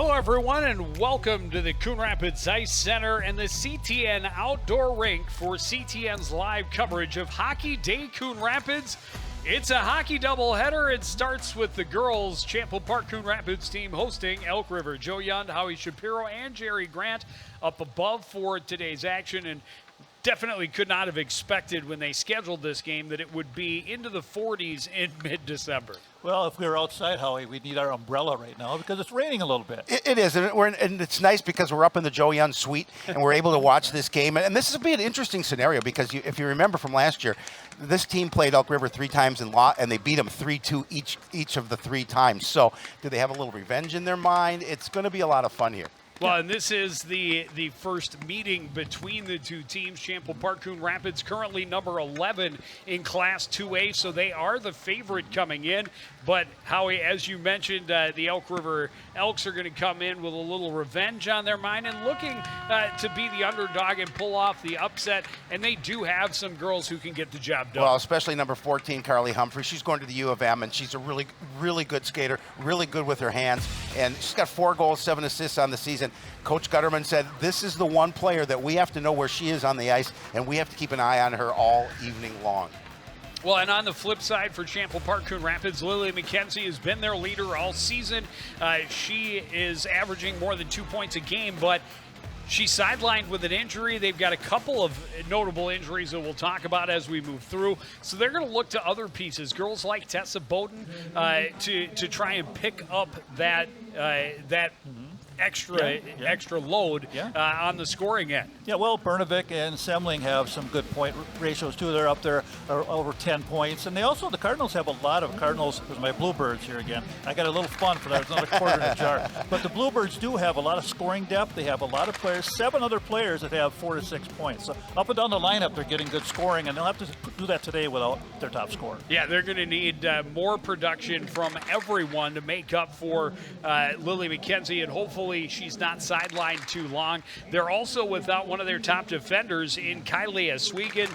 Hello, everyone, and welcome to the Coon Rapids Ice Center and the CTN Outdoor Rink for CTN's live coverage of Hockey Day Coon Rapids. It's a hockey doubleheader. It starts with the girls' Champlin Park Coon Rapids team hosting Elk River. Joe Yund, Howie Shapiro, and Jerry Grant up above for today's action, and definitely could not have expected when they scheduled this game that it would be into the 40s in mid-December. Well, if we were outside, Howie, we'd need our umbrella right now because it's raining a little bit. It is, and it's nice because we're up in the Joe Young suite and we're able to watch this game. And this will be an interesting scenario because if you remember from last year, this team played Elk River 3 times and they beat them 3-2 each of the 3 times. So do they have a little revenge in their mind? It's going to be a lot of fun here. Well, and this is the first meeting between the two teams. Champlin Park Coon Rapids currently number 11 in Class 2A, so they are the favorite coming in. But, Howie, as you mentioned, the Elk River Elks are going to come in with a little revenge on their mind and looking to be the underdog and pull off the upset. And they do have some girls who can get the job done. Well, especially number 14, Carly Humphrey. She's going to the U of M, and she's a really, really good skater, really good with her hands. And she's got 4 goals, 7 assists on the season. Coach Gutterman said this is the one player that we have to know where she is on the ice, and we have to keep an eye on her all evening long. Well, and on the flip side for Champlin Park Coon Rapids, Lily McKenzie has been their leader all season. She is averaging more than 2 points a game, but she's sidelined with an injury. They've got a couple of notable injuries that we'll talk about as we move through. So they're going to look to other pieces, girls like Tessa Bowden, to try and pick up that extra load on the scoring end. Yeah, well, Bernovic and Semling have some good point ratios too. They're up there over 10 points. And the Cardinals have a lot of Cardinals. There's my Bluebirds here again. I got a little fun for that. It's another quarter in a jar. But the Bluebirds do have a lot of scoring depth. They have a lot of players, 7 other players that have 4 to 6 points. So up and down the lineup, they're getting good scoring, and they'll have to do that today without their top scorer. Yeah, they're going to need more production from everyone to make up for Lily McKenzie, and hopefully she's not sidelined too long. They're also without one of their top defenders in Kylie Aswegan,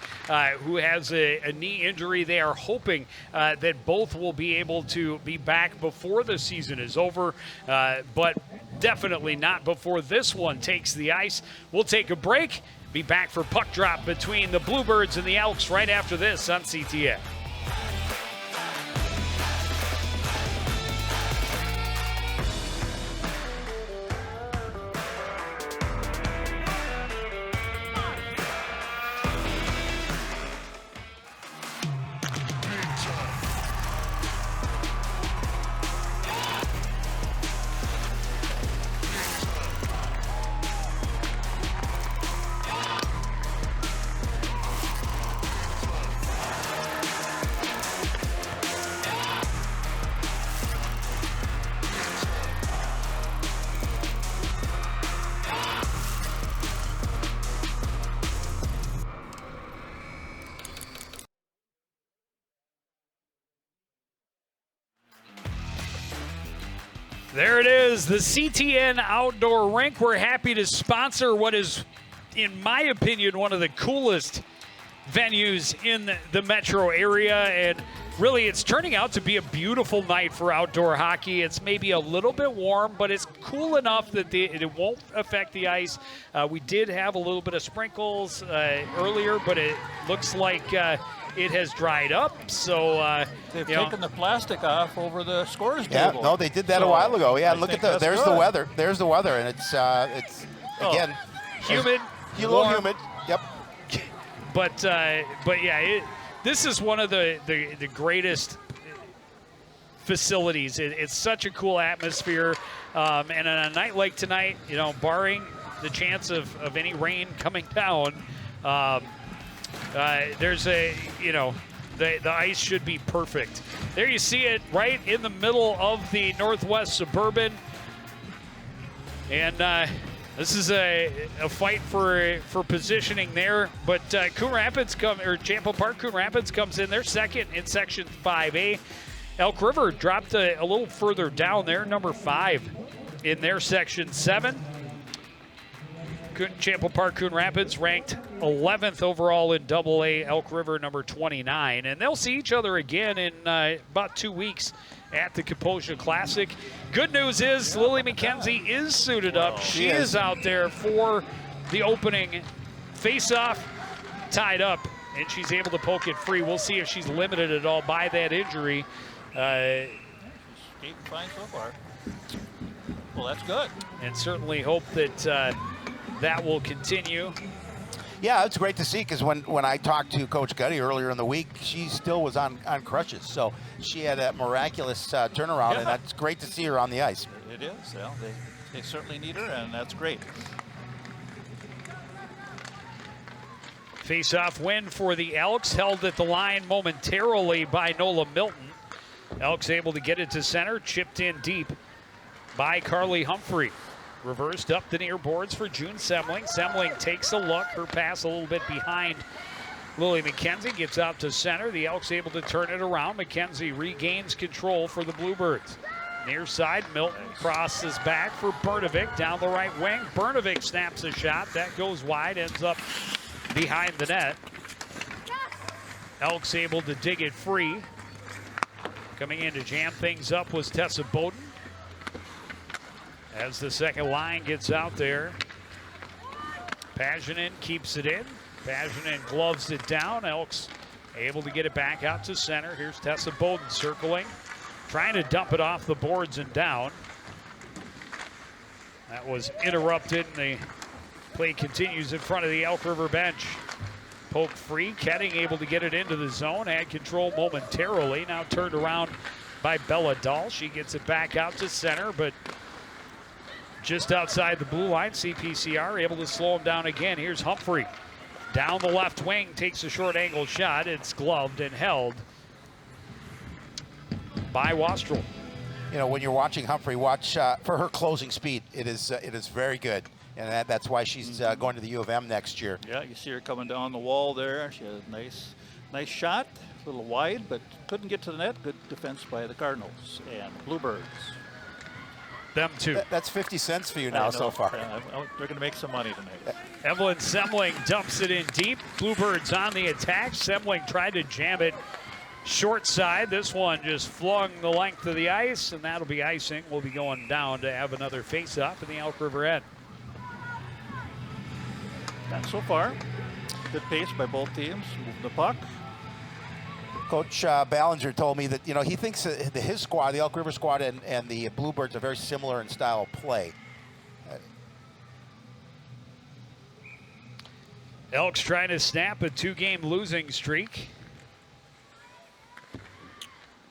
who has a knee injury. They are hoping that both will be able to be back before the season is over, but definitely not before this one takes the ice. We'll take a break, be back for puck drop between the Bluebirds and the Elks right after this on CTN. There it is, the CTN Outdoor Rink. We're happy to sponsor what is, in my opinion, one of the coolest venues in the metro area. And really, it's turning out to be a beautiful night for outdoor hockey. It's maybe a little bit warm, but it's cool enough that it won't affect the ice. We did have a little bit of sprinkles earlier, but it looks like it has dried up, so they've taken the plastic off over the scores table. Yeah, no, they did that a while ago. Yeah, look at there's the weather. There's the weather, and it's again humid, a little humid. Yep. But yeah, this is one of the greatest facilities. It's such a cool atmosphere, and on a night like tonight, barring the chance of any rain coming down. There's the ice should be perfect. There you see it right in the middle of the Northwest Suburban. And this is a fight for positioning there. But Champlin Park Coon Rapids comes in. They're second in Section 5A. Elk River dropped a little further down there, number 5 in their Section 7. Champlin Park Coon Rapids ranked 11th overall in AA. Elk River number 29, and they'll see each other again in about 2 weeks at the Kaposia Classic. Good news is Lily McKenzie is suited up. She is out there for the opening face-off, tied up, and she's able to poke it free. We'll see if she's limited at all by that injury. She's skating fine so far. Well, that's good. And certainly hope that that will continue. Yeah, it's great to see, because when I talked to Coach Gutty earlier in the week, she still was on crutches. So she had a miraculous turnaround, and that's great to see her on the ice. It is. Well, they certainly need her, and that's great. Face-off win for the Elks, held at the line momentarily by Nola Milton. Elks able to get it to center, chipped in deep by Carly Humphrey. Reversed up the near boards for June Semling. Semling takes a look. Her pass a little bit behind Lily McKenzie. Gets out to center. The Elks able to turn it around. McKenzie regains control for the Bluebirds. Near side, Milton crosses back for Bernovic down the right wing. Bernovic snaps a shot. That goes wide, ends up behind the net. Elks able to dig it free. Coming in to jam things up was Tessa Bowden. As the second line gets out there, Paginen keeps it in. Paginen gloves it down. Elks able to get it back out to center. Here's Tessa Bowden circling, trying to dump it off the boards and down. That was interrupted, and the play continues in front of the Elk River bench. Poke free, Ketting able to get it into the zone, had control momentarily, now turned around by Bella Dahl. She gets it back out to center, but just outside the blue line. CPCR able to slow him down again. Here's Humphrey. Down the left wing, takes a short angle shot. It's gloved and held by Wastrel. You know, when you're watching Humphrey, watch for her closing speed. It is very good. And that's why she's going to the U of M next year. Yeah, you see her coming down the wall there. She had a nice shot, a little wide, but couldn't get to the net. Good defense by the Cardinals and Bluebirds. Them two. That's 50 cents for you now so far. They're going to make some money tonight. Evelyn Semling dumps it in deep. Bluebirds on the attack. Semling tried to jam it short side. This one just flung the length of the ice, and that'll be icing. We'll be going down to have another face-off in the Elk River end. Not so far. Good pace by both teams. Moving the puck. Coach Ballinger told me that, you know, he thinks that his squad, the Elk River squad, and the Bluebirds are very similar in style of play. Elks trying to snap a two-game losing streak.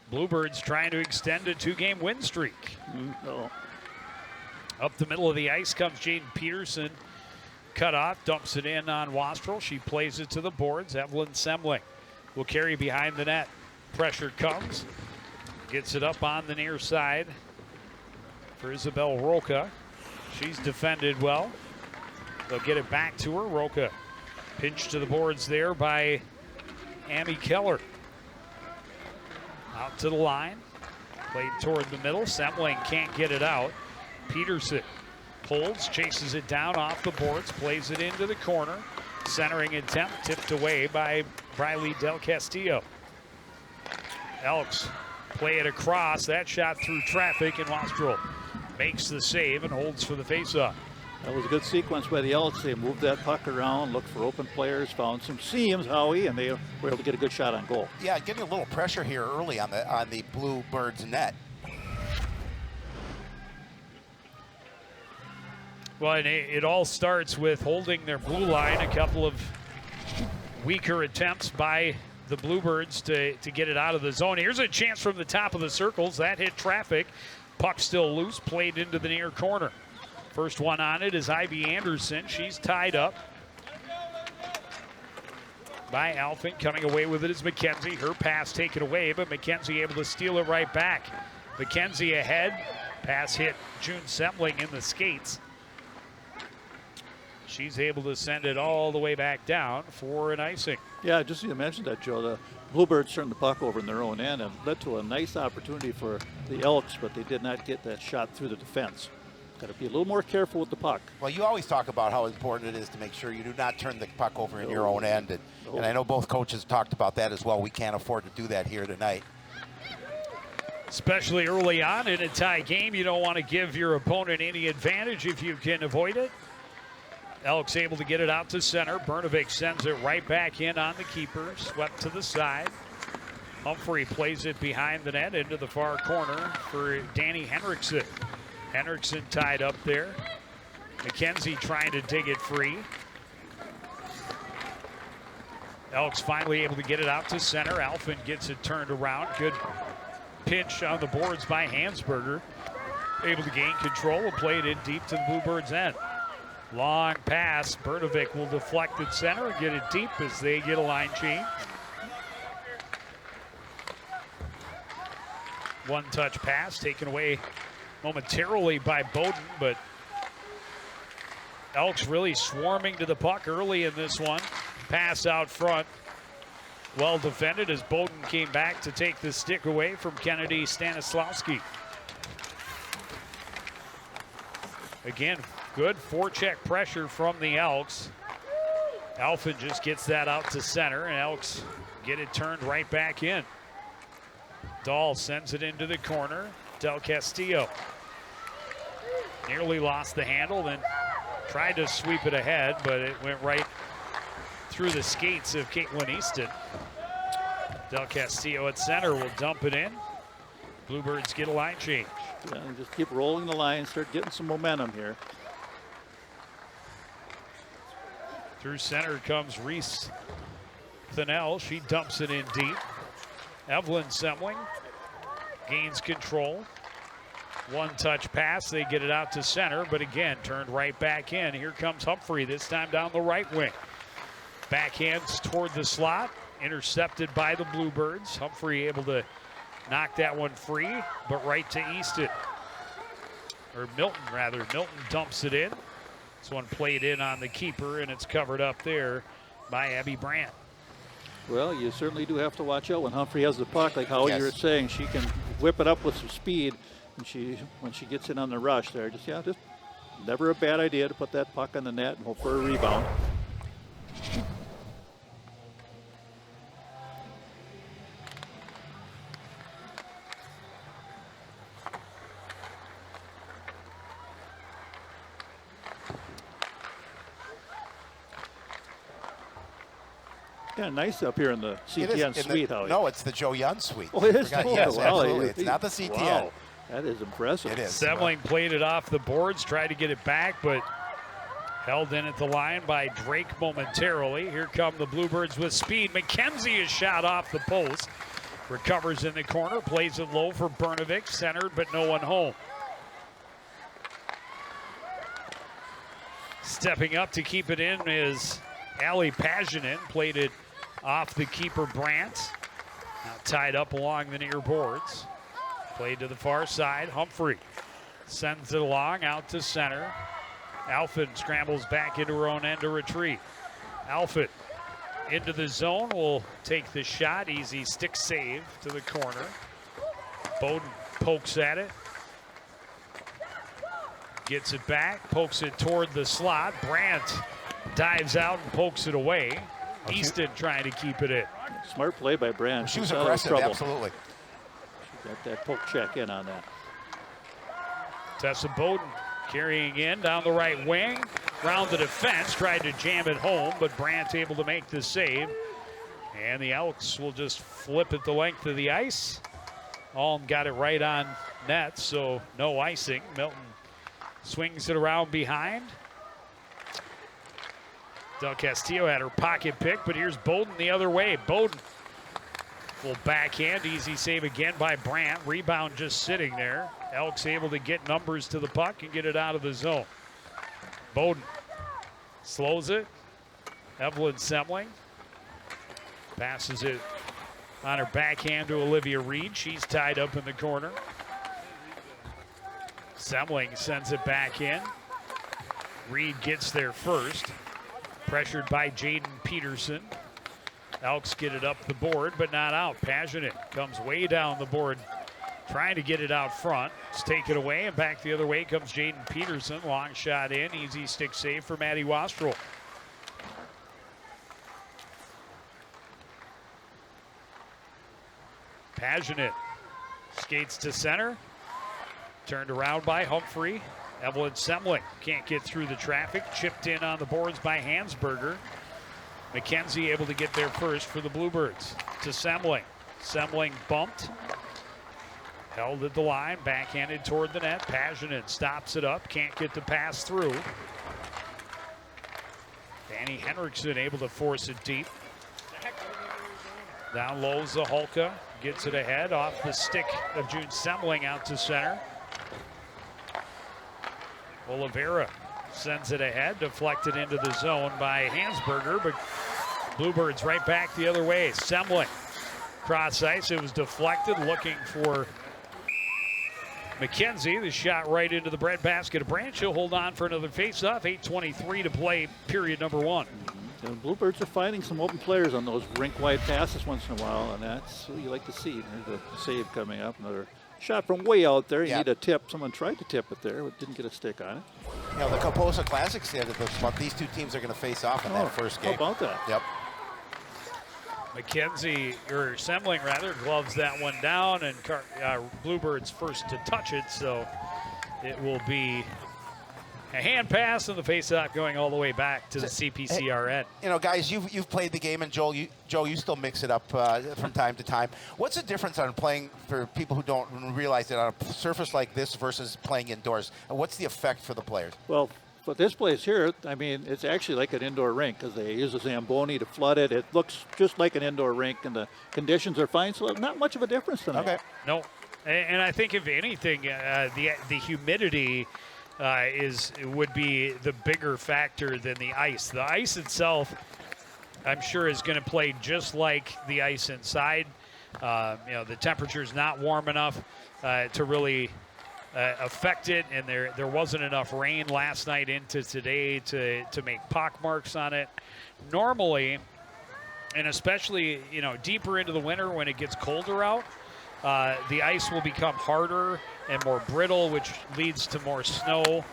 Bluebirds trying to extend a two-game win streak. Up the middle of the ice comes Jaden Peterson. Cut off, dumps it in on Wastrel. She plays it to the boards. Evelyn Semling will carry behind the net. Pressure comes. Gets it up on the near side for Isabel Roca. She's defended well. They'll get it back to her. Roca pinched to the boards there by Amy Keller. Out to the line. Played toward the middle. Semling can't get it out. Peterson pulls, chases it down off the boards, plays it into the corner. Centering attempt tipped away by Briley Del Castillo. Elks play it across. That shot through traffic, and Wastrel makes the save and holds for the faceoff. That was a good sequence by the Elks. They moved that puck around, looked for open players, found some seams, Howie, and they were able to get a good shot on goal. Yeah, getting a little pressure here early on the Bluebirds net. Well, and it all starts with holding their blue line. A couple of weaker attempts by the Bluebirds to get it out of the zone. Here's a chance from the top of the circles. That hit traffic. Puck still loose, played into the near corner. First one on it is Ivy Anderson. She's tied up by Alphin. Coming away with it is McKenzie. Her pass taken away, but McKenzie able to steal it right back. McKenzie ahead. Pass hit June Semling in the skates. She's able to send it all the way back down for an icing. Yeah, just you mentioned that, Joe. The Bluebirds turned the puck over in their own end and led to a nice opportunity for the Elks, but they did not get that shot through the defense. Got to be a little more careful with the puck. Well, you always talk about how important it is to make sure you do not turn the puck over in your own end. And I know both coaches talked about that as well. We can't afford to do that here tonight. Especially early on in a tie game, you don't want to give your opponent any advantage if you can avoid it. Elk's able to get it out to center. Bernovic sends it right back in on the keeper. Swept to the side. Humphrey plays it behind the net into the far corner for Danny Henriksen. Henriksen tied up there. McKenzie trying to dig it free. Elk's finally able to get it out to center. Alphen gets it turned around. Good pinch on the boards by Hansberger. Able to gain control and play it in deep to the Bluebirds' end. Long pass. Bernovic will deflect at center and get it deep as they get a line change. One-touch pass taken away momentarily by Bowden, but Elks really swarming to the puck early in this one. Pass out front. Well defended as Bowden came back to take the stick away from Kennedy Stanislawski. Again, good forecheck pressure from the Elks. Alphen just gets that out to center, and Elks get it turned right back in. Dahl sends it into the corner. Del Castillo nearly lost the handle, then tried to sweep it ahead, but it went right through the skates of Caitlin Easton. Del Castillo at center will dump it in. Bluebirds get a line change. Yeah, and just keep rolling the line, start getting some momentum here. Through center comes Reese Thinnell. She dumps it in deep. Evelyn Semling gains control. One-touch pass. They get it out to center, but again, turned right back in. Here comes Humphrey, this time down the right wing. Backhands toward the slot. Intercepted by the Bluebirds. Humphrey able to knock that one free, but right to Easton. Or Milton, rather. Milton dumps it in. This one played in on the keeper, and it's covered up there by Abby Brandt. Well, you certainly do have to watch out when Humphrey has the puck. Like how you were saying, she can whip it up with some speed. And when she gets in on the rush there, just never a bad idea to put that puck on the net and hope for a rebound. Kind of nice up here in the CTN suite, Howie. No, it's the Joe Young suite. Oh, it is? Yes, wow. absolutely. It's not the CTN. Wow. That is impressive. It is. Semling played it off the boards, tried to get it back, but held in at the line by Drake momentarily. Here come the Bluebirds with speed. McKenzie is shot off the post. Recovers in the corner, plays it low for Bernovic, centered, but no one home. Stepping up to keep it in is Allie Paginen. Played it off the keeper Brandt. Now tied up along the near boards. Played to the far side. Humphrey sends it along out to center. Alphen scrambles back into her own end to retreat. Alphen into the zone will take the shot. Easy stick save to the corner. Bowden pokes at it. Gets it back, pokes it toward the slot. Brandt dives out and pokes it away. Easton trying to keep it in. Smart play by Brandt. She was aggressive, absolutely. She got that poke check in on that. Tessa Bowden carrying in down the right wing. Round the defense, tried to jam it home, but Brandt able to make the save. And the Elks will just flip it the length of the ice. Alm got it right on net, so no icing. Milton swings it around behind. Del Castillo had her pocket pick, but here's Bowden the other way. Bowden will backhand. Easy save again by Brandt. Rebound just sitting there. Elks able to get numbers to the puck and get it out of the zone. Bowden slows it. Evelyn Semling passes it on her backhand to Olivia Reed. She's tied up in the corner. Semling sends it back in. Reed gets there first. Pressured by Jaden Peterson. Elks get it up the board, but not out. Paginen comes way down the board, trying to get it out front. It's taken away, and back the other way comes Jaden Peterson. Long shot in, easy stick save for Maddie Wastrel. Paginen Skates to center. Turned around by Humphrey. Evelyn Semling can't get through the traffic. Chipped in on the boards by Hansberger. McKenzie able to get there first for the Bluebirds. To Semling. Semling bumped. Held at the line. Backhanded toward the net. Paginen stops it up. Can't get the pass through. Danny Henriksen able to force it deep. Down low, Zaholka gets it ahead off the stick of June Semling out to center. Oliveira sends it ahead, deflected into the zone by Hansberger, but Bluebirds right back the other way. Semling cross ice, it was deflected, looking for McKenzie. The shot right into the breadbasket of Branch. He'll hold on for another face-off. 8:23 to play, period number 1. The Bluebirds are finding some open players on those rink-wide passes once in a while, and that's what you like to see. There's a save coming up. Another shot from way out there. You need a tip. Someone tried to tip it there, but didn't get a stick on it. You know, the Kaposa Classic said that this month these two teams are going to face off in that first game. How about that? Yep. McKenzie, or Semling rather, gloves that one down, and Bluebirds first to touch it, so it will be a hand pass and the face-off going all the way back to the CPCRN. You know, guys, you've played the game, and Joe, you still mix it up from time to time. What's the difference on playing, for people who don't realize it, on a surface like this versus playing indoors? And what's the effect for the players? Well, but this place here, I mean, it's actually like an indoor rink because they use a Zamboni to flood it. It looks just like an indoor rink, and the conditions are fine, so not much of a difference tonight. Okay. No, and I think if anything, the humidity would be the bigger factor than the ice. The ice itself, I'm sure, is going to play just like the ice inside. You know, the temperature is not warm enough to really affect it, and there wasn't enough rain last night into today to make pock marks on it. Normally, and especially, you know, deeper into the winter when it gets colder out, the ice will become harder and more brittle, which leads to more snow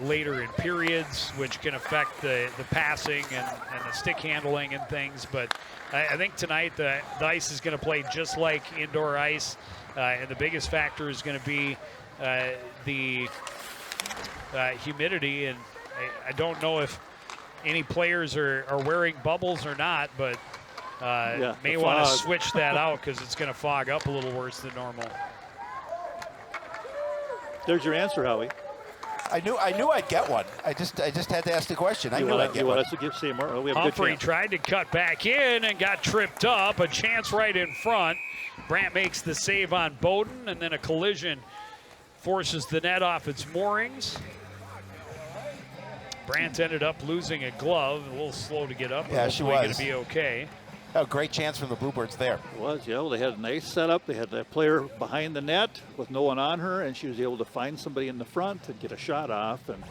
later in periods, which can affect the passing and the stick handling and things. But I think tonight the ice is going to play just like indoor ice, and the biggest factor is going to be the humidity. And I don't know if any players are wearing bubbles or not, but may want to switch that out because it's going to fog up a little worse than normal. There's your answer, Howie. I knew I'd get one. I just had to ask the question. I knew I'd get one. You want us to give Seymour? Oh, we have Humphrey a good chance. tried to cut back in and got tripped up. A chance right in front. Brandt makes the save on Bowden, and then a collision forces the net off its moorings. Brandt ended up losing a glove. A little slow to get up. Yeah, she was. Going to be okay. A great chance from the Bluebirds there. It was, yeah. Well, they had a nice setup. They had that player behind the net with no one on her, and she was able to find somebody in the front and get a shot off. And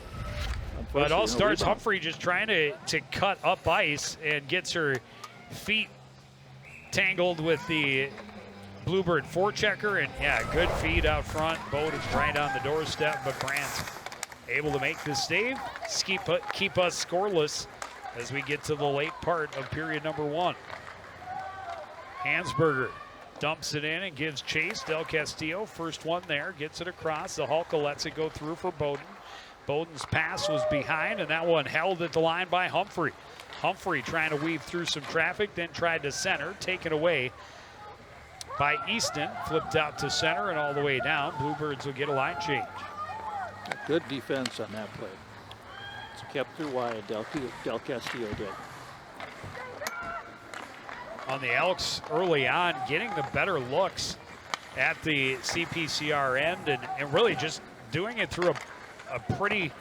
but it all starts Humphrey just trying to cut up ice and gets her feet tangled with the Bluebird forechecker, and yeah, good feed out front. Bowden's right on the doorstep, but Brandt able to make the save, keep us scoreless as we get to the late part of period number 1. Hansberger dumps it in and gives chase. Del Castillo, first one there, gets it across. The Hulka lets it go through for Bowden. Bowden's pass was behind, and that one held at the line by Humphrey. Humphrey trying to weave through some traffic, then tried to center, taken away by Easton. Flipped out to center and all the way down. Bluebirds will get a line change. Good defense on that play. It's kept her wide, Del Castillo did. On the Elks early on, getting the better looks at the CPCR end, and really just doing it through a pretty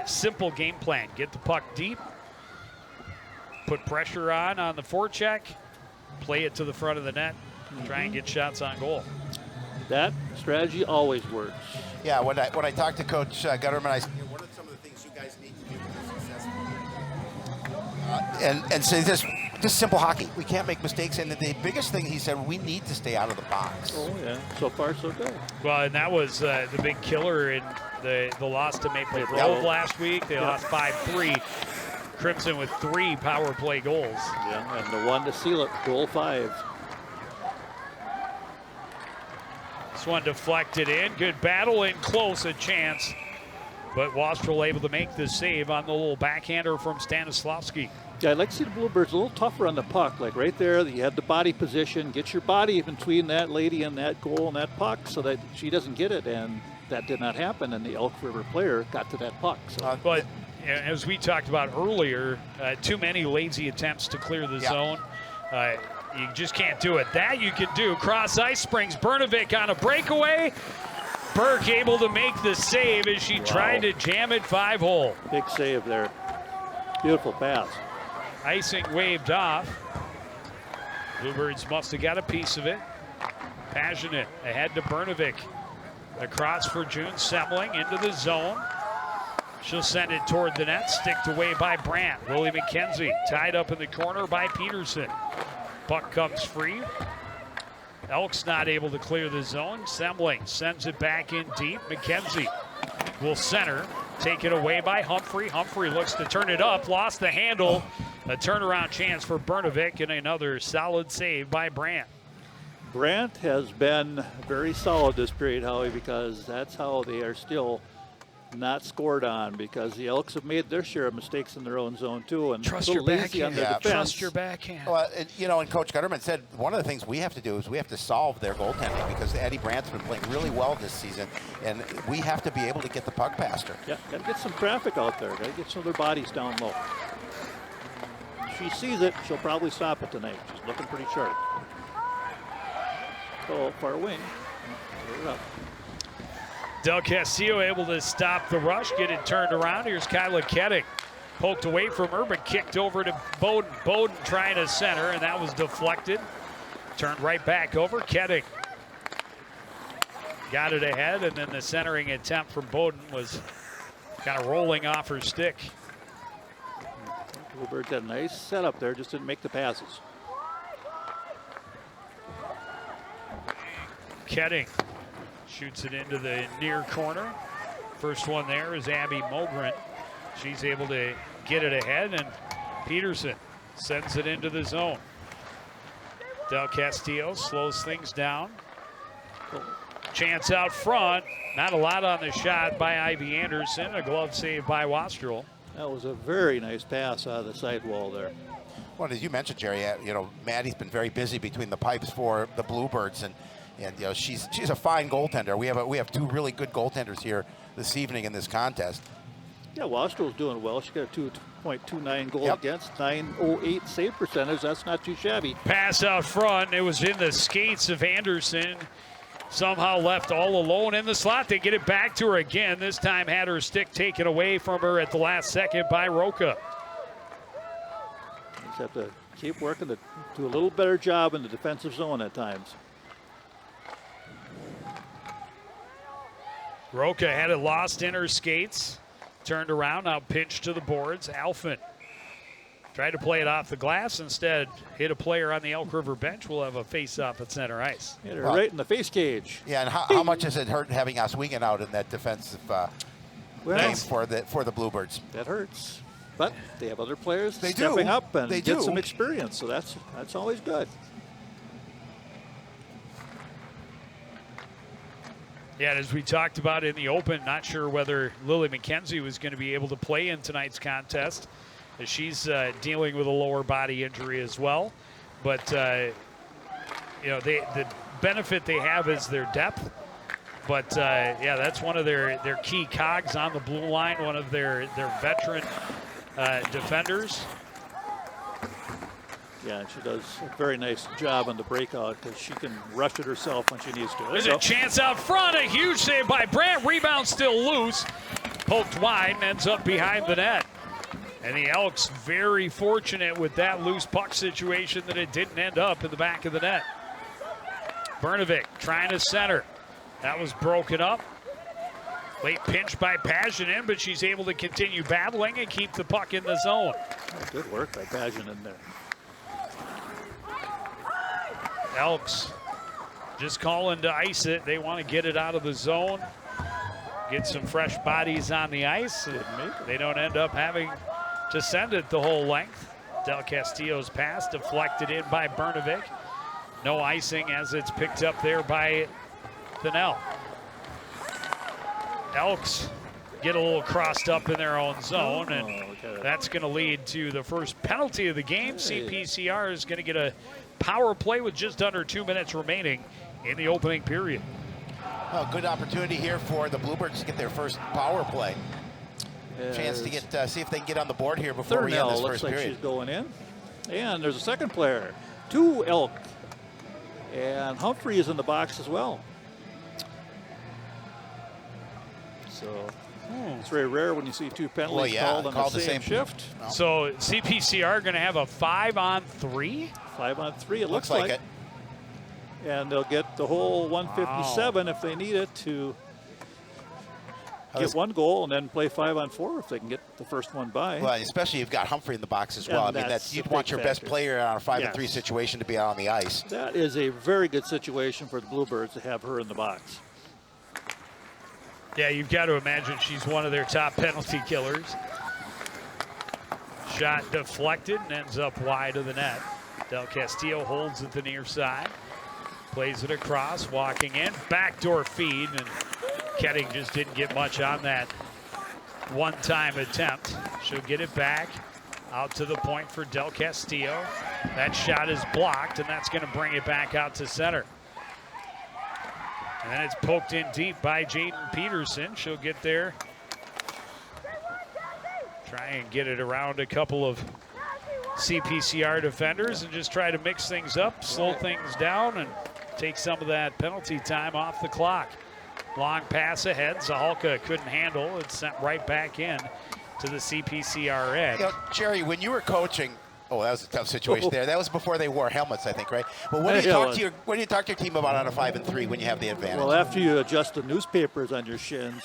simple game plan. Get the puck deep, put pressure on the forecheck, play it to the front of the net, try and get shots on goal. That strategy always works. Yeah, when I talked to Coach Gutterman, I said, what are some of the things you guys need to do to be successful? And say this. Just simple hockey. We can't make mistakes. And the biggest thing he said, we need to stay out of the box. Oh, yeah. So far, so good. Well, and that was the big killer in the loss to Maple Grove last week. They lost 5-3. Crimson with 3 power play goals. Yeah, and the one to seal it, goal 5. This one deflected in. Good battle in close, a chance. But Wastrel able to make the save on the little backhander from Stanislavski. Yeah, I'd like to see the Bluebirds a little tougher on the puck. Like right there, you had the body position. Get your body in between that lady and that goal and that puck so that she doesn't get it. And that did not happen. And the Elk River player got to that puck. So. But as we talked about earlier, too many lazy attempts to clear the zone. You just can't do it. That you can do. Cross ice springs Brnovic on a breakaway. Burke able to make the save as she tried to jam it 5-hole. Big save there. Beautiful pass. Icing waved off. Bluebirds must have got a piece of it. Passionate ahead to Brnovic. Across for June Semling into the zone. She'll send it toward the net, sticked away by Brandt. Lily McKenzie tied up in the corner by Peterson. Puck comes free. Elk's not able to clear the zone. Semling sends it back in deep. McKenzie will center. Taken away by Humphrey. Humphrey looks to turn it up. Lost the handle. A turnaround chance for Brnovic and another solid save by Brandt. Brandt has been very solid this period, Howie, because that's how they are still not scored on, because the Elks have made their share of mistakes in their own zone too, and trust a your little lazy on backhand. their defense. Trust your backhand. Well, and Coach Gutterman said one of the things we have to do is we have to solve their goaltending, because Eddie Brandt's been playing really well this season, and we have to be able to get the puck past her. Yeah, got to get some traffic out there. Got to get some of their bodies down low. If she sees it, she'll probably stop it tonight. She's looking pretty sharp. So far wing. Clear it up. Del Castillo able to stop the rush, get it turned around. Here's Kyla Ketting. Poked away from her, but kicked over to Bowden. Bowden trying to center, and that was deflected. Turned right back over. Ketting got it ahead, and then the centering attempt from Bowden was kind of rolling off her stick. Bluebirds had a nice setup there, just didn't make the passes. Ketting shoots it into the near corner. First one there is Abby Mogren. She's able to get it ahead, and Peterson sends it into the zone. Del Castillo slows things down. Chance out front. Not a lot on the shot by Ivy Anderson. A glove save by Wastrel. That was a very nice pass out of the sidewall there. Well, as you mentioned, Jerry, Maddie's been very busy between the pipes for the Bluebirds, and she's a fine goaltender. We have two really good goaltenders here this evening in this contest. Yeah, Wastrel's doing well. She got a 2.29 goal against, 908 save percentage. That's not too shabby. Pass out front. It was in the skates of Anderson. Somehow left all alone in the slot. They get it back to her again. This time had her stick taken away from her at the last second by Roca. Just have to keep working to do a little better job in the defensive zone at times. Roca had it lost in her skates. Turned around, now pitched to the boards. Alphen tried to play it off the glass. Instead, hit a player on the Elk River bench. We'll have a face-off at center ice. Hit her right in the face cage. Yeah, and how much has it hurt having Oswego out in that defensive game for the Bluebirds? That hurts. But they have other players They stepping do. up and They get do. some experience, so that's always good. Yeah, as we talked about in the open, not sure whether Lily McKenzie was going to be able to play in tonight's contest, as she's dealing with a lower body injury as well. But the benefit they have is their depth. But yeah, that's one of their key cogs on the blue line, one of their veteran defenders. Yeah, and she does a very nice job on the breakout because she can rush it herself when she needs to. There's a chance out front. A huge save by Brandt. Rebound still loose. Poked wide and ends up behind the net. And the Elks very fortunate with that loose puck situation that it didn't end up in the back of the net. Brnovic trying to center. That was broken up. Late pinch by Paginen, but she's able to continue battling and keep the puck in the zone. Good work by Paginen there. Elks just calling to ice it. They want to get it out of the zone, get some fresh bodies on the ice, and they don't end up having to send it the whole length. Del Castillo's pass deflected in by Brnovic. No icing as it's picked up there by the Elk. Elks get a little crossed up in their own zone, and that's going to lead to the first penalty of the game. CPCR is going to get a power play with just under 2 minutes remaining in the opening period. Well, good opportunity here for the Bluebirds to get their first power play. Chance to get see if they can get on the board here before we end this first period. Looks like she's going in. And there's a second player. 2 Elk. And Humphrey is in the box as well. So it's very rare when you see 2 penalties called on the same shift. No. So CPCR going to have a 5-on-3? 5-on-3, it looks like it. And they'll get the whole 157 if they need it to get 1 goal and then play 5-on-4 if they can get the first one by. Well, especially you've got Humphrey in the box as well. I mean, you'd want your best player on a 5-on-3 situation to be out on the ice. That is a very good situation for the Bluebirds to have her in the box. Yeah, you've got to imagine she's one of their top penalty killers. Shot deflected and ends up wide of the net. Del Castillo holds at the near side. Plays it across, walking in. Backdoor feed, and Ketting just didn't get much on that one-time attempt. She'll get it back out to the point for Del Castillo. That shot is blocked, and that's going to bring it back out to center. And then it's poked in deep by Jaden Peterson. She'll get there. Try and get it around a couple of CPCR defenders and just try to mix things up, slow things down, and take some of that penalty time off the clock. Long pass ahead. Zahalka couldn't handle. It's sent right back in to the CPCR end. You know, Jerry, when you were coaching, oh, that was a tough situation there. That was before they wore helmets, I think, right? But what do you talk to your team about on a 5-and-3 when you have the advantage? Well, after you adjust the newspapers on your shins,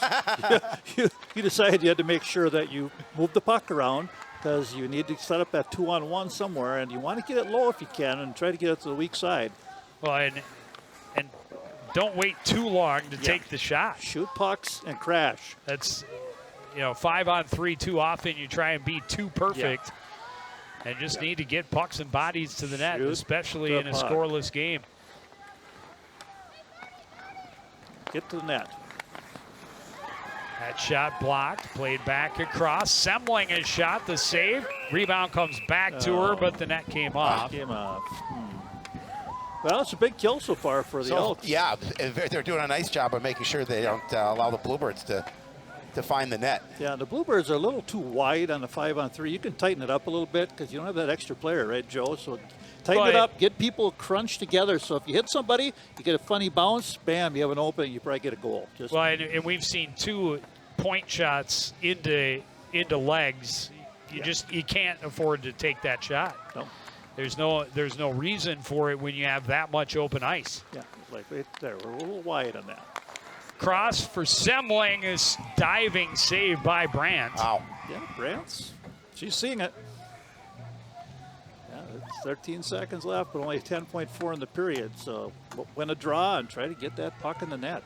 you decided you had to make sure that you move the puck around because you need to set up that 2-on-1 somewhere, and you want to get it low if you can and try to get it to the weak side. Well, and don't wait too long to take the shot. Shoot pucks and crash. That's, 5-on-3 too often. You try and be too perfect. And just need to get pucks and bodies to the net, especially in a scoreless game. Get to the net. That shot blocked, played back across. Semling has shot the save. Rebound comes back to her, but the net came off. Well, it's a big kill so far for the Elks. Yeah, they're doing a nice job of making sure they don't allow the Bluebirds to find the net. Yeah, the Bluebirds are a little too wide on the 5-on-3. You can tighten it up a little bit because you don't have that extra player, right, Joe? So tighten it up, get people crunched together. So if you hit somebody, you get a funny bounce, bam, you have an opening, you probably get a goal. And we've seen 2 point shots into legs. You can't afford to take that shot. No. There's no reason for it when you have that much open ice. Yeah, like right there. We're a little wide on that. Cross for Semling is diving save by Brandt. Wow. Yeah, Brandt's. She's seeing it. Yeah, it's 13 seconds left, but only 10.4 in the period. So win a draw and try to get that puck in the net.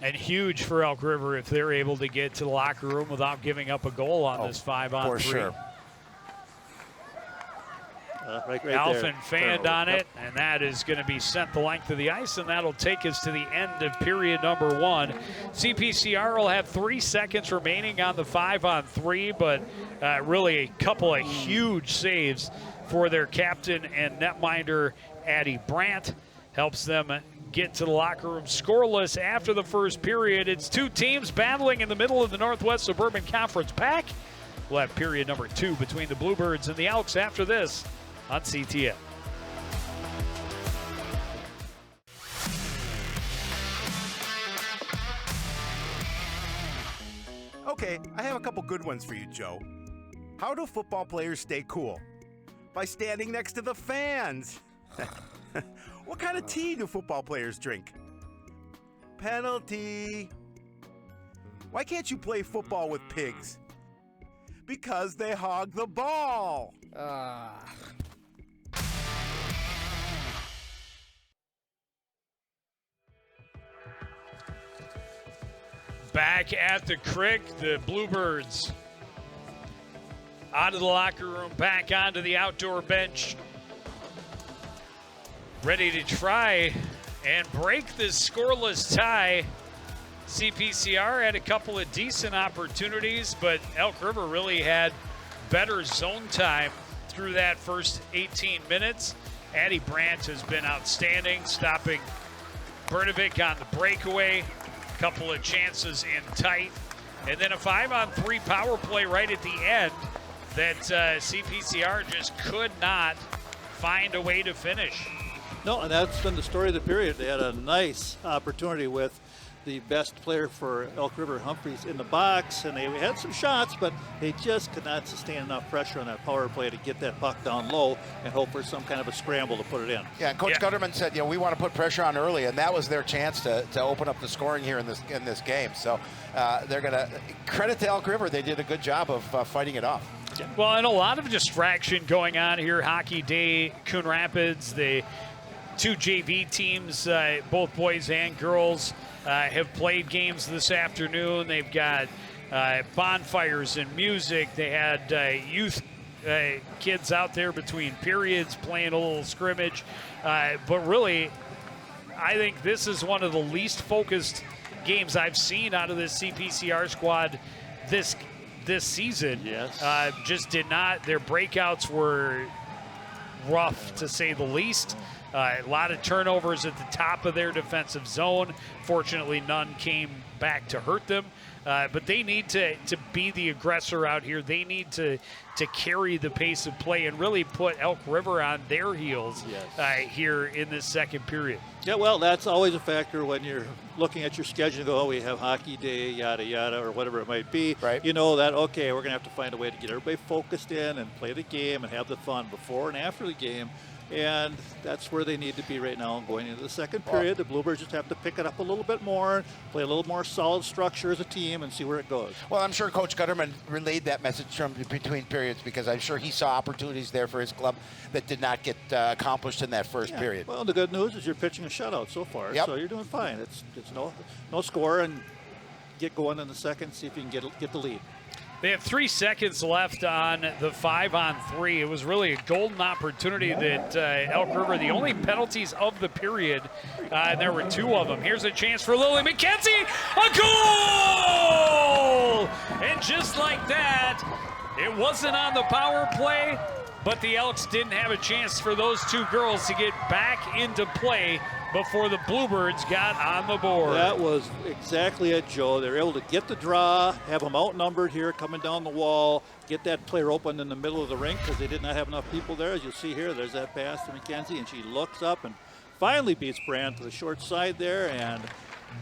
And huge for Elk River if they're able to get to the locker room without giving up a goal on this 5-on-3. For sure. Right Alphen fanned on it, and that is going to be sent the length of the ice, and that'll take us to the end of period number 1. CPCR will have 3 seconds remaining on the 5-on-3, but really a couple of huge saves for their captain and netminder, Addie Brandt. Helps them get to the locker room scoreless after the first period. It's 2 teams battling in the middle of the Northwest Suburban Conference pack. We'll have period number 2 between the Bluebirds and the Elks after this on CTN. Okay, I have a couple good ones for you, Joe. How do football players stay cool? By standing next to the fans. What kind of tea do football players drink? Penalty. Why can't you play football with pigs? Because they hog the ball. Back at the creek, the Bluebirds out of the locker room, back onto the outdoor bench, ready to try and break this scoreless tie. CPCR had a couple of decent opportunities, but Elk River really had better zone time through that first 18 minutes. Addie Brandt has been outstanding, stopping Brnovic on the breakaway. A couple of chances in tight. And then a 5-on-3 power play right at the end that CPCR just could not find a way to finish. No, and that's been the story of the period. They had a nice opportunity with the best player for Elk River, Humphreys, in the box, and they had some shots, but they just could not sustain enough pressure on that power play to get that puck down low and hope for some kind of a scramble to put it in. Yeah, and Coach Gutterman said, we want to put pressure on early, and that was their chance to open up the scoring here in this game. So they're going to credit to Elk River. They did a good job of fighting it off. Well, and a lot of distraction going on here. Hockey Day, Coon Rapids, the two JV teams, both boys and girls, have played games this afternoon. They've got bonfires and music. They had youth kids out there between periods playing a little scrimmage. But really, I think this is one of the least focused games I've seen out of this CPCR squad this season. Yes. Just did not. Their breakouts were rough, to say the least. A lot of turnovers at the top of their defensive zone. Fortunately, none came back to hurt them. But they need to be the aggressor out here. They need to carry the pace of play and really put Elk River on their heels here in this second period. Yeah, well, that's always a factor when you're looking at your schedule and go, we have hockey day, yada, yada, or whatever it might be. Right. You know that, okay, we're going to have to find a way to get everybody focused in and play the game and have the fun before and after the game. And that's where they need to be right now going into the second period. The Bluebirds just have to pick it up a little bit more, play a little more solid structure as a team, and see where it goes. Well, I'm sure Coach Gutterman relayed that message from between periods because I'm sure he saw opportunities there for his club that did not get accomplished in that first period. Well, the good news is you're pitching a shutout so far, so you're doing fine. It's no score, and get going in the second, see if you can get the lead. They have 3 seconds left on the 5-on-3. It was really a golden opportunity that Elk River, the only penalties of the period, and there were 2 of them. Here's a chance for Lily McKenzie, a goal! And just like that, it wasn't on the power play, but the Elks didn't have a chance for those 2 girls to get back into play before the Bluebirds got on the board. That was exactly it, Joe. They were able to get the draw, have them outnumbered here coming down the wall, get that player open in the middle of the rink because they did not have enough people there. As you see here, there's that pass to McKenzie, and she looks up and finally beats Brand to the short side there, and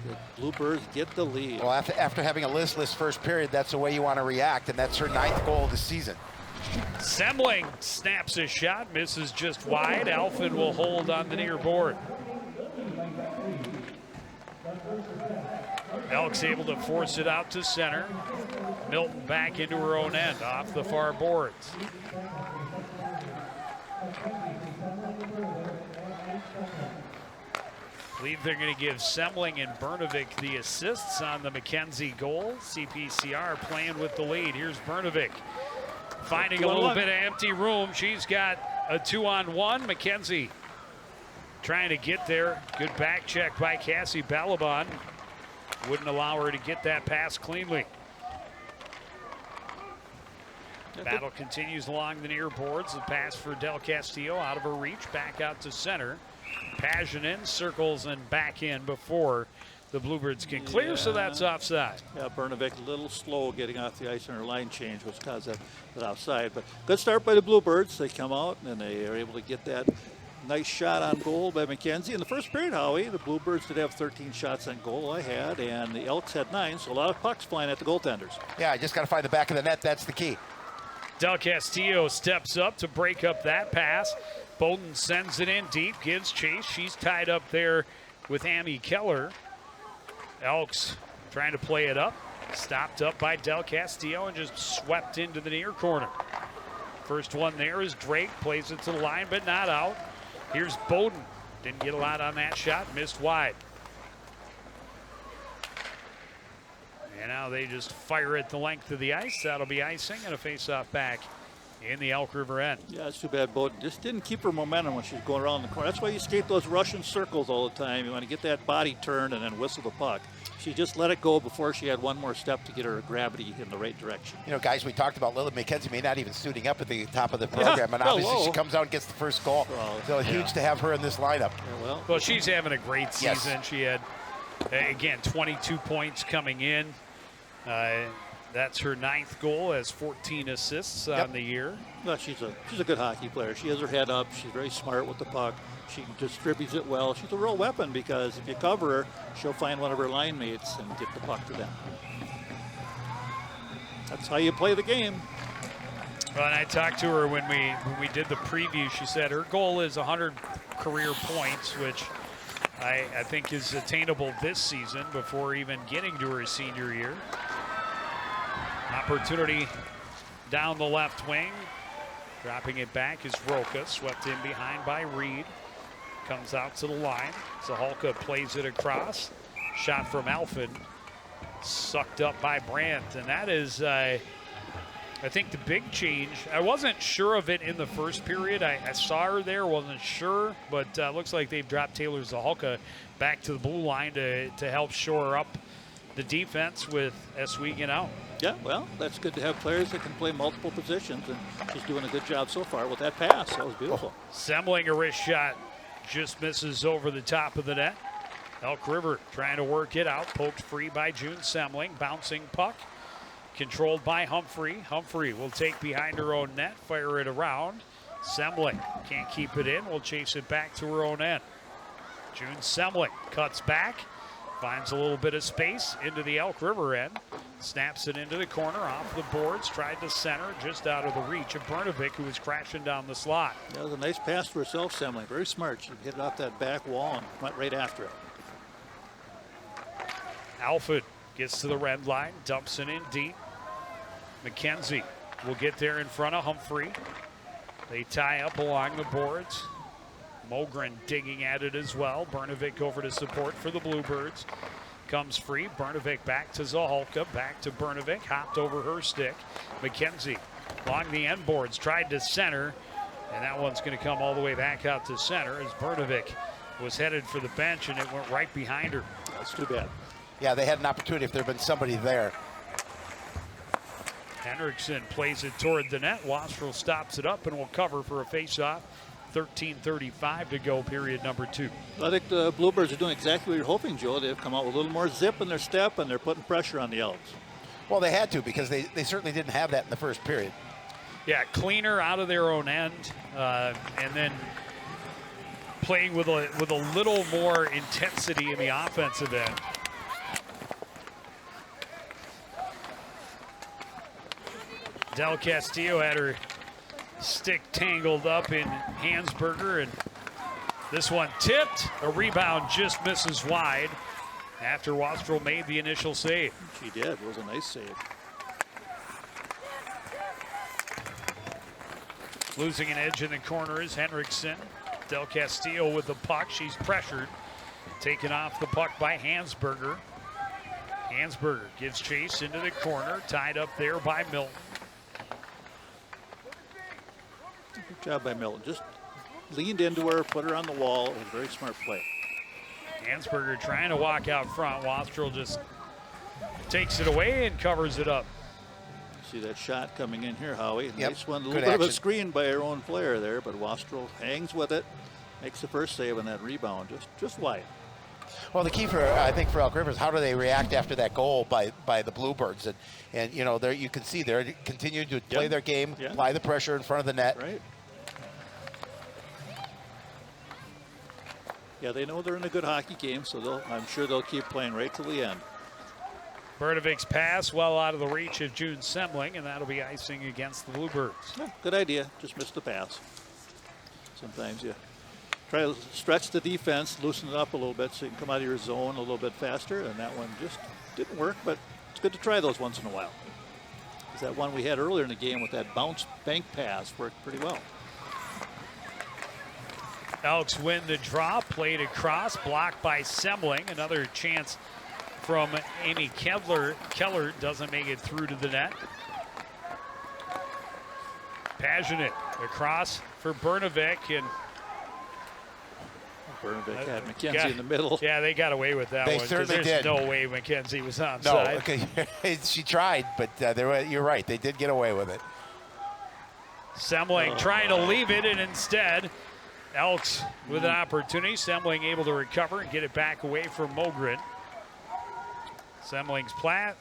the Bluebirds get the lead. Well, after having a listless first period, that's the way you want to react, and that's her 9th goal of the season. Semling snaps a shot, misses just wide. Alfred will hold on the near board. Elk's able to force it out to center. Milton back into her own end off the far boards. I believe they're going to give Semling and Brnovic the assists on the McKenzie goal. CPCR playing with the lead. Here's Brnovic finding a little bit of empty room. She's got a 2-on-1. McKenzie trying to get there. Good back check by Cassie Balaban. Wouldn't allow her to get that pass cleanly. Battle continues along the near boards. The pass for Del Castillo out of her reach. Back out to center. Paginen circles and back in before the Bluebirds can clear, so that's offside. Yeah, Brnovic a little slow getting off the ice on her line change, which caused that offside. But good start by the Bluebirds. They come out and they are able to get that nice shot on goal by McKenzie. In the first period, Howie, the Bluebirds did have 13 shots on goal. I had, and the Elks had 9, so a lot of pucks flying at the goaltenders. Yeah, I just got to find the back of the net. That's the key. Del Castillo steps up to break up that pass. Bowden sends it in deep, gives chase. She's tied up there with Amy Keller. Elks trying to play it up. Stopped up by Del Castillo and just swept into the near corner. First one there is Drake. Plays it to the line, but not out. Here's Bowden. Didn't get a lot on that shot. Missed wide. And now they just fire it the length of the ice. That'll be icing and a face-off back in the Elk River end. Yeah, it's too bad Bowden just didn't keep her momentum when she was going around the corner. That's why you skate those Russian circles all the time. You want to get that body turned and then whistle the puck. She just let it go before she had one more step to get her gravity in the right direction. You know, guys, we talked about Lily McKenzie may not even suiting up at the top of the program, and obviously she comes out and gets the first goal. So huge to have her in this lineup. Yeah, well, she's having a great season. Yes. She had, again, 22 points coming in. That's her 9th goal, has 14 assists on the year. Well, she's a good hockey player. She has her head up. She's very smart with the puck. She distributes it well. She's a real weapon because if you cover her, she'll find one of her line mates and get the puck to them. That's how you play the game. Well, and I talked to her when we did the preview. She said her goal is 100 career points, which I think is attainable this season before even getting to her senior year. Opportunity down the left wing. Dropping it back is Roca, swept in behind by Reed. Comes out to the line. Zahalka plays it across. Shot from Alford. Sucked up by Brandt. And that is, I think, the big change. I wasn't sure of it in the first period. I saw her there, wasn't sure. But looks like they've dropped Taylor Zahalka back to the blue line to help shore up the defense with Eswegan out. Yeah, well, that's good to have players that can play multiple positions, and she's doing a good job so far with that pass. That was beautiful. Semling, a wrist shot, just misses over the top of the net. Elk River trying to work it out, poked free by June Semling, bouncing puck, controlled by Humphrey. Humphrey will take behind her own net, fire it around. Semling can't keep it in, will chase it back to her own end. June Semling cuts back, finds a little bit of space into the Elk River end. Snaps it into the corner, off the boards, tried to center, just out of the reach of Bernovic, who was crashing down the slot. That was a nice pass for herself, Semling. Very smart. She hit it off that back wall and went right after it. Alford gets to the red line, dumps it in deep. McKenzie will get there in front of Humphrey. They tie up along the boards. Mogren digging at it as well. Bernovic over to support for the Bluebirds. Comes free. Bernovic back to Zahalka. Back to Bernovic. Hopped over her stick. McKenzie along the end boards. Tried to center. And that one's going to come all the way back out to center as Bernovic was headed for the bench and it went right behind her. That's too bad. Yeah, they had an opportunity if there had been somebody there. Henriksen plays it toward the net. Wastrel stops it up and will cover for a faceoff. 13:35 to go, period number 2. I think the Bluebirds are doing exactly what you're hoping, Joe. They've come out with a little more zip in their step, and they're putting pressure on the Elks. Well, they had to because they certainly didn't have that in the first period. Yeah, cleaner out of their own end, and then playing with a little more intensity in the offensive end. Del Castillo had her stick tangled up in Hansberger, and this one tipped. A rebound just misses wide after Wastrel made the initial save. She did. It was a nice save. Losing an edge in the corner is Henriksen. Del Castillo with the puck. She's pressured. Taken off the puck by Hansberger. Hansberger gives chase into the corner. Tied up there by Milton. Good job by Milton. Just leaned into her, put her on the wall. It was a very smart play. Hansberger trying to walk out front. Wastrel just takes it away and covers it up. See that shot coming in here, Howie. Yep. Nice one. A Good little bit of a action. screen by her own player there, but Wastrel hangs with it. Makes the first save on that rebound, just wide. Well, the key I think for Elk River is how do they react after that goal by the Bluebirds, and you know, there you can see they're continuing to play their game, apply the pressure in front of the net. Right. Yeah, they know they're in a good hockey game, so I'm sure they'll keep playing right till the end. Bernovic's pass well out of the reach of June Semling, and that'll be icing against the Bluebirds. Yeah, good idea. Just missed the pass. Sometimes you try to stretch the defense, loosen it up a little bit so you can come out of your zone a little bit faster, and that one just didn't work, but it's good to try those once in a while. Because that one we had earlier in the game with that bounce bank pass worked pretty well. Elks win the draw, played across, blocked by Semling. Another chance from Amy Keller doesn't make it through to the net. Passionate across for Brnovic, and Brnovic had McKenzie in the middle. Yeah, they got away with that They one. certainly There's did. no way McKenzie was onside. No, okay. She tried, but you're right. They did get away with it. Semling trying to leave it, and instead, Elks with an opportunity. Semling able to recover and get it back away from Mogren. Semling's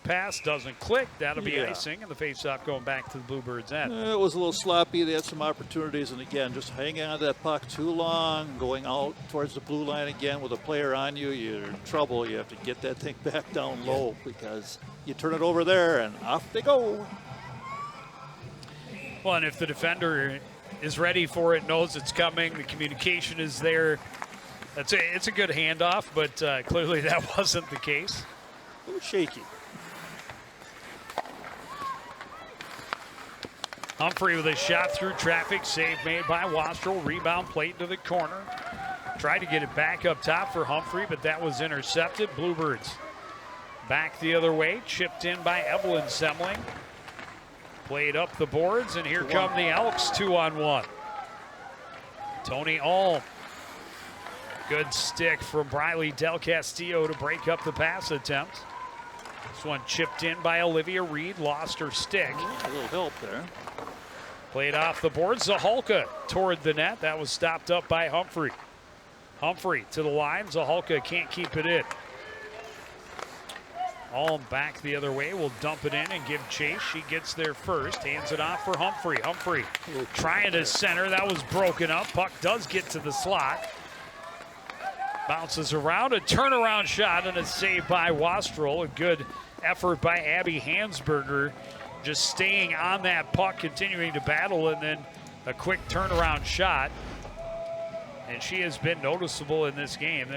pass doesn't click. That'll be icing, and the faceoff going back to the Bluebirds' end. It was a little sloppy. They had some opportunities, and again, just hanging on to that puck too long, going out towards the blue line again with a player on you, you're in trouble. You have to get that thing back down low because you turn it over there, and off they go. Well, and if the defender is ready for it, knows it's coming, the communication is there, it's a good handoff, but clearly that wasn't the case. A little shaky. Humphrey with a shot through traffic, save made by Wastrel, rebound played to the corner. Tried to get it back up top for Humphrey, but that was intercepted. Bluebirds back the other way, chipped in by Evelyn Semling. Played up the boards, and here come the Elks 2-on-1. Tony Alm. Good stick from Briley Del Castillo to break up the pass attempt. This one chipped in by Olivia Reed, lost her stick. A little help there. Played off the boards, Zahalka toward the net. That was stopped up by Humphrey. Humphrey to the line, Zahalka can't keep it in. Alm back the other way, will dump it in and give chase. She gets there first, hands it off for Humphrey. Humphrey trying to center, that was broken up. Puck does get to the slot. Bounces around, a turnaround shot and a save by Wastrel. A good effort by Abby Hansberger, just staying on that puck, continuing to battle, and then a quick turnaround shot. And she has been noticeable in this game.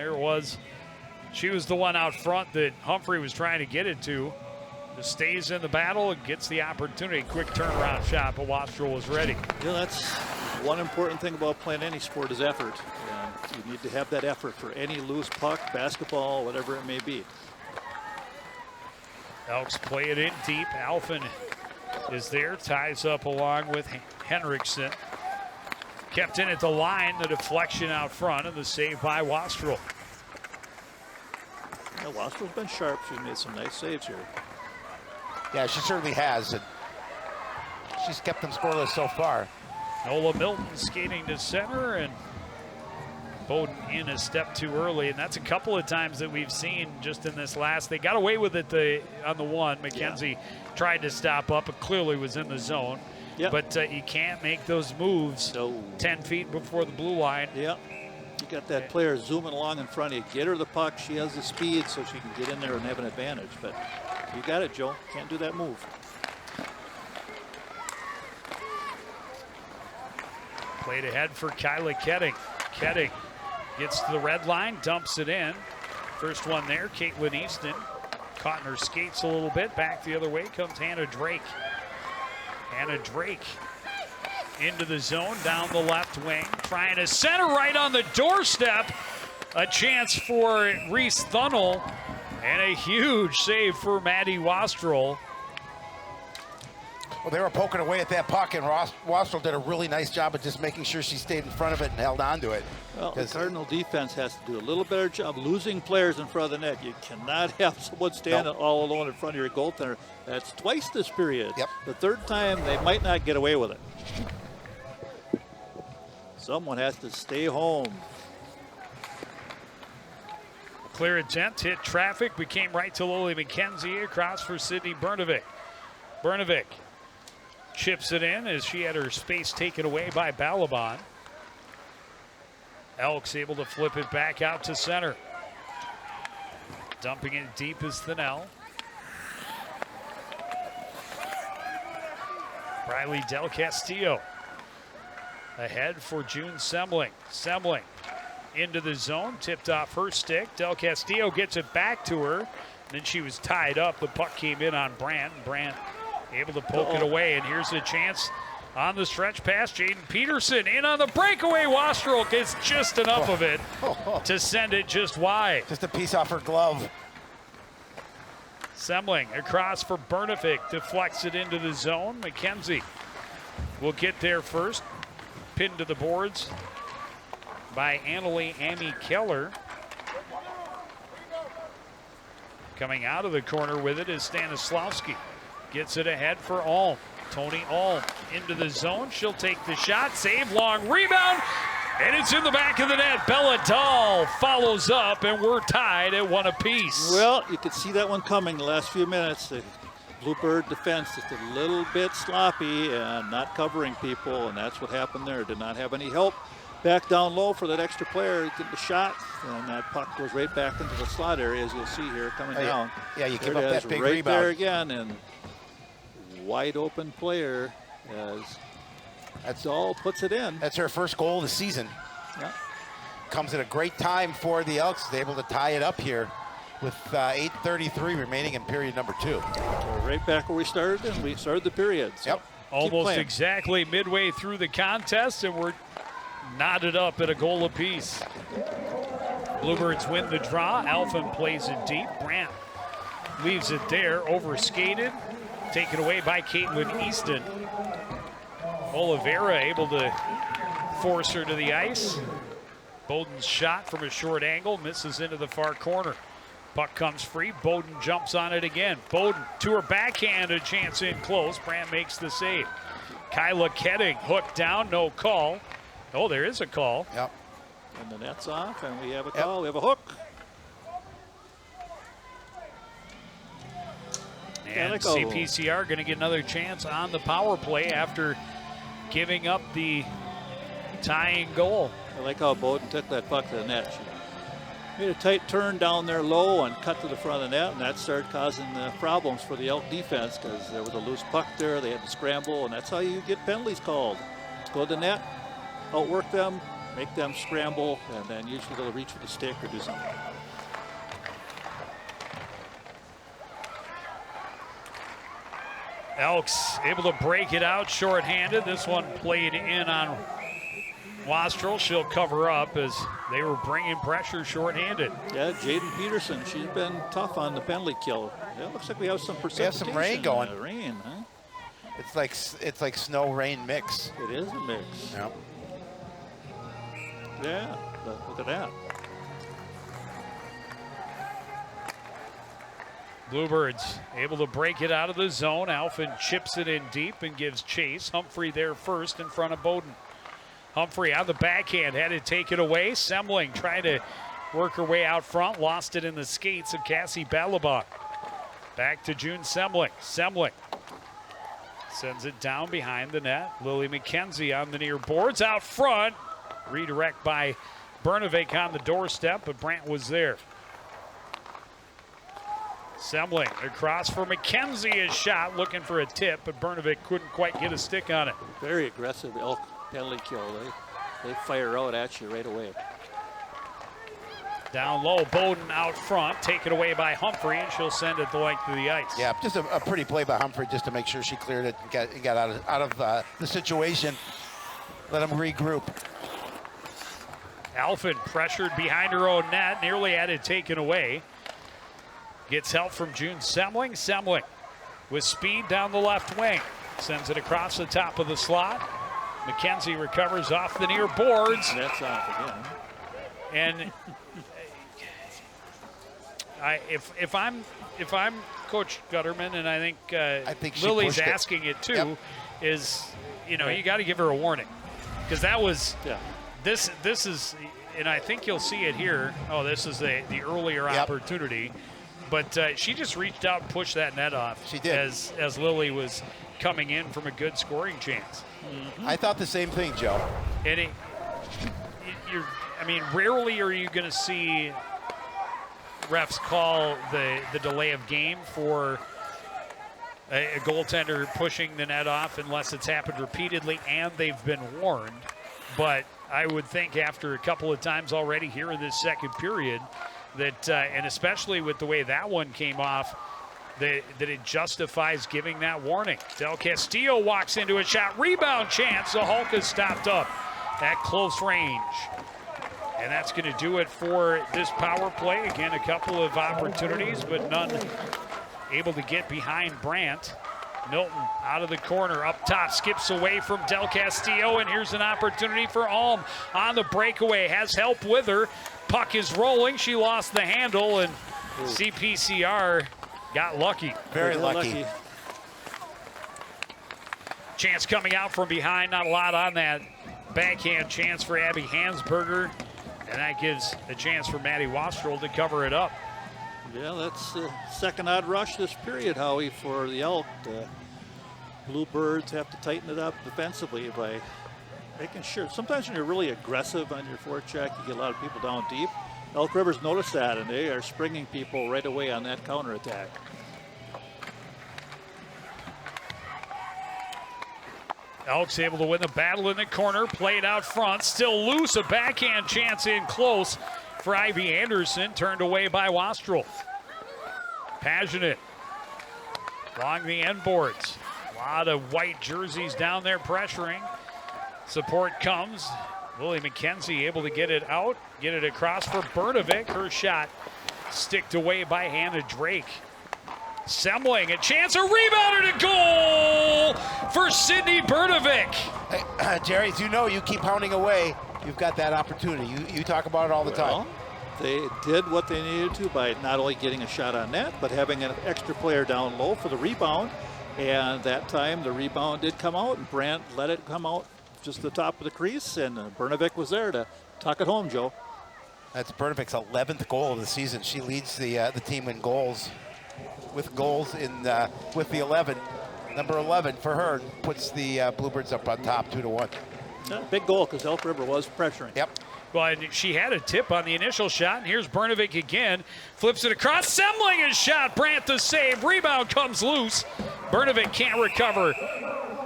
She was the one out front that Humphrey was trying to get it to. Just stays in the battle and gets the opportunity. Quick turnaround shot, but Wastrel was ready. Yeah, that's one important thing about playing any sport is effort. And you need to have that effort for any loose puck, basketball, whatever it may be. Elks play it in deep. Alphen is there, ties up along with Henriksen. Kept in at the line, the deflection out front, and the save by Wastrel. Yeah, Wastrel's been sharp. She's made some nice saves here. Yeah, she certainly has. She's kept them scoreless so far. Nola Milton skating to center, and Bowden in a step too early, and that's a couple of times that we've seen just in this last. They got away with it on the one. McKenzie tried to stop up, but clearly was in the zone. Yep. But you can't make those moves 10 feet before the blue line. Yeah. You got that player zooming along in front of you. Get her the puck. She has the speed so she can get in there and have an advantage. But you got it, Joe. Can't do that move. Played ahead for Kyla Ketting. Ketting gets to the red line, dumps it in. First one there, Caitlin Easton. Caught in her skates a little bit. Back the other way comes Hannah Drake. Hannah Drake into the zone, down the left wing. Trying to center right on the doorstep. A chance for Reese Thunnell. And a huge save for Maddie Wastrel. Well, they were poking away at that puck, and Wastrel did a really nice job of just making sure she stayed in front of it and held on to it. Well, the Cardinal defense has to do a little better job losing players in front of the net. You cannot have someone stand all alone in front of your goaltender. That's twice this period. Yep. The third time, they might not get away with it. Someone has to stay home. Clear attempt, hit traffic, we came right to Lily McKenzie, across for Sydney Brnovic. Brnovic chips it in as she had her space taken away by Balaban. Elks able to flip it back out to center. Dumping it deep is Thinnell. Briley Del Castillo ahead for June Semling. Semling into the zone, tipped off her stick. Del Castillo gets it back to her. Then she was tied up. The puck came in on Brandt. Brandt able to poke it away. And here's a chance on the stretch pass. Jaden Peterson in on the breakaway. Wastrel gets just enough of it to send it just wide. Just a piece off her glove. Semling across for Brnovic, deflects it into the zone. McKenzie will get there first. Pinned to the boards by Annalie Amy Keller. Coming out of the corner with it is Stanislawski. Gets it ahead for Alm. Tony Alm into the zone. She'll take the shot. Save, long rebound. And it's in the back of the net. Bella Dahl follows up, and we're tied at 1 apiece. Well, you could see that one coming the last few minutes. The Bluebird defense just a little bit sloppy and not covering people, and that's what happened there. Did not have any help. Back down low for that extra player, get the shot, and that puck goes right back into the slot area, as you'll see here coming down. Yeah, you give There up it is, that big right rebound. there again, and wide open player as Dahl puts it in. That's her first goal of the season. Yeah. Comes at a great time for the Elks. They're able to tie it up here with 8:33 remaining in period number 2. So right back where we started, and we started the period. So Yep. keep Almost playing. exactly midway through the contest, and we're knotted up at a goal apiece. Bluebirds win the draw. Alphen plays it deep. Brandt leaves it there, overskated, taken away by Caitlin Easton. Oliveira able to force her to the ice. Bowden's shot from a short angle misses into the far corner. Puck comes free. Bowden jumps on it again. Bowden to her backhand, a chance in close. Brandt makes the save. Kyla Ketting hooked down, no call. Oh, there is a call. Yep. And the net's off, and we have a call. We have a hook. And Gotta go. CPCR going to get another chance on the power play after giving up the tying goal. I like how Bowden took that puck to the net. She made a tight turn down there low and cut to the front of the net, and that started causing problems for the Elk defense because there was a loose puck there. They had to scramble, and that's how you get penalties called. Go to the net, outwork them, make them scramble, and then usually they'll reach for the stick or do something. Elks able to break it out shorthanded. This one played in on Wastrel. She'll cover up as they were bringing pressure shorthanded. Yeah, Jaden Peterson, she's been tough on the penalty kill. Yeah, it looks like we have some precipitation. some rain going. Rain, huh? It's like snow rain mix. It is a mix. Yep. Yeah, but look at that. Bluebirds able to break it out of the zone. Alphen chips it in deep and gives chase. Humphrey there first in front of Bowden. Humphrey on the backhand had to take it away. Semling trying to work her way out front. Lost it in the skates of Cassie Balabach. Back to June Semling. Semling sends it down behind the net. Lily McKenzie on the near boards out front. Redirect by Bernovic on the doorstep, but Brandt was there. Semling across for McKenzie, his shot, looking for a tip, but Bernovic couldn't quite get a stick on it. Very aggressive Elk penalty kill. They fire out at you right away. Down low, Bowden out front, taken away by Humphrey, and she'll send it the length of the ice. Yeah, just a pretty play by Humphrey just to make sure she cleared it and got out of the situation. Let them regroup. Alphen pressured behind her own net, nearly had it taken away. Gets help from June Semling. Semling with speed down the left wing. Sends it across the top of the slot. McKenzie recovers off the near boards. That's off again. And if I'm Coach Gutterman, and I think she Lily's pushed it. asking it too, Yep. is you got to give her a warning, because that was Yeah. this is, and I think you'll see it here. Oh, this is the earlier Yep. opportunity. But she just reached out and pushed that net off. She did. As Lily was coming in from a good scoring chance. I thought the same thing, Joe. And rarely are you going to see refs call the delay of game for a goaltender pushing the net off unless it's happened repeatedly and they've been warned. But I would think after a couple of times already here in this second period, that and especially with the way that one came off, that it justifies giving that warning. Del Castillo walks into a shot, rebound chance. The Hulk is stopped up at close range. And that's going to do it for this power play. Again, a couple of opportunities, but none able to get behind Brandt. Milton out of the corner, up top, skips away from Del Castillo, and here's an opportunity for Alm on the breakaway, has help with her. Puck is rolling, she lost the handle, and CPCR got lucky. Very lucky. Chance coming out from behind, not a lot on that backhand chance for Abby Hansberger, and that gives a chance for Maddie Wastrel to cover it up. Yeah, that's the second odd rush this period, Howie, for the Elk. The Bluebirds have to tighten it up defensively by making sure. Sometimes when you're really aggressive on your forecheck, you get a lot of people down deep. Elk River's noticed that, and they are springing people right away on that counterattack. Elk's able to win the battle in the corner, played out front, still loose, a backhand chance in close for Ivy Anderson, turned away by Wastrel. Passionate along the end boards. A lot of white jerseys down there pressuring. Support comes. Lily McKenzie able to get it out, get it across for Bernovic. Her shot sticked away by Hannah Drake. Semling, a chance, a rebound, and a goal for Sydney Bernovic. Hey, Jerry, as you know, you keep pounding away, you've got that opportunity. You talk about it all the time. They did what they needed to by not only getting a shot on net, but having an extra player down low for the rebound. And that time the rebound did come out, and Brandt let it come out just the top of the crease, and Bernovic was there to tuck it home, Joe. That's Bernovic's 11th goal of the season. She leads the team in goals, with goals in with the 11. Number 11 for her puts the Bluebirds up on top 2-1. Yeah, big goal because Elk River was pressuring. Yep. Well, and she had a tip on the initial shot, and here's Bernovic again. Flips it across. Semling is shot. Brandt the save. Rebound comes loose. Bernovic can't recover.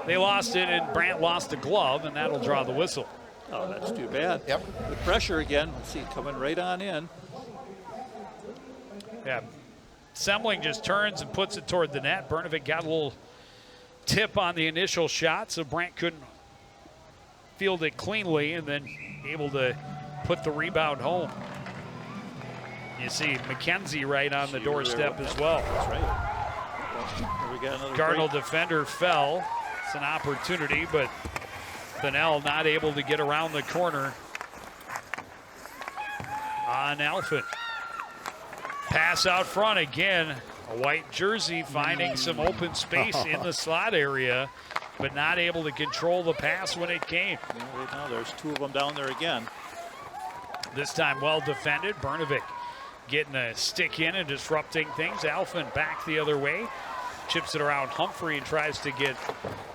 They lost it, and Brandt lost the glove, and that'll draw the whistle. Oh, that's too bad. Yep. The pressure again. Let's see, coming right on in. Yeah. Semling just turns and puts it toward the net. Bernovic got a little tip on the initial shot, so Brandt couldn't field it cleanly, and then able to put the rebound home. You see McKenzie right on the doorstep as well. That's right. We got another Cardinal break. defender fell. It's an opportunity, but Fennell not able to get around the corner on Alphen. Pass out front again. A white jersey finding some open space in the slot area, but not able to control the pass when it came. Yeah, right now there's two of them down there again. This time well defended. Bernovic getting a stick in and disrupting things. Alphen back the other way. Chips it around Humphrey and tries to get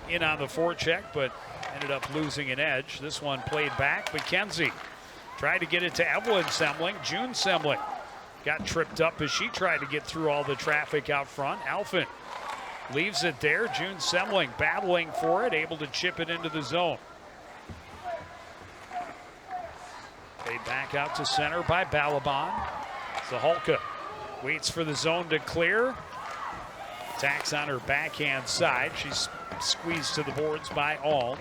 in on the forecheck, but ended up losing an edge. This one played back. McKenzie tried to get it to Evelyn Semling. June Semling got tripped up as she tried to get through all the traffic out front. Alphen leaves it there. June Semling battling for it, able to chip it into the zone. Played back out to center by Balaban. Zaholka waits for the zone to clear. Attacks on her backhand side. She's squeezed to the boards by Alm.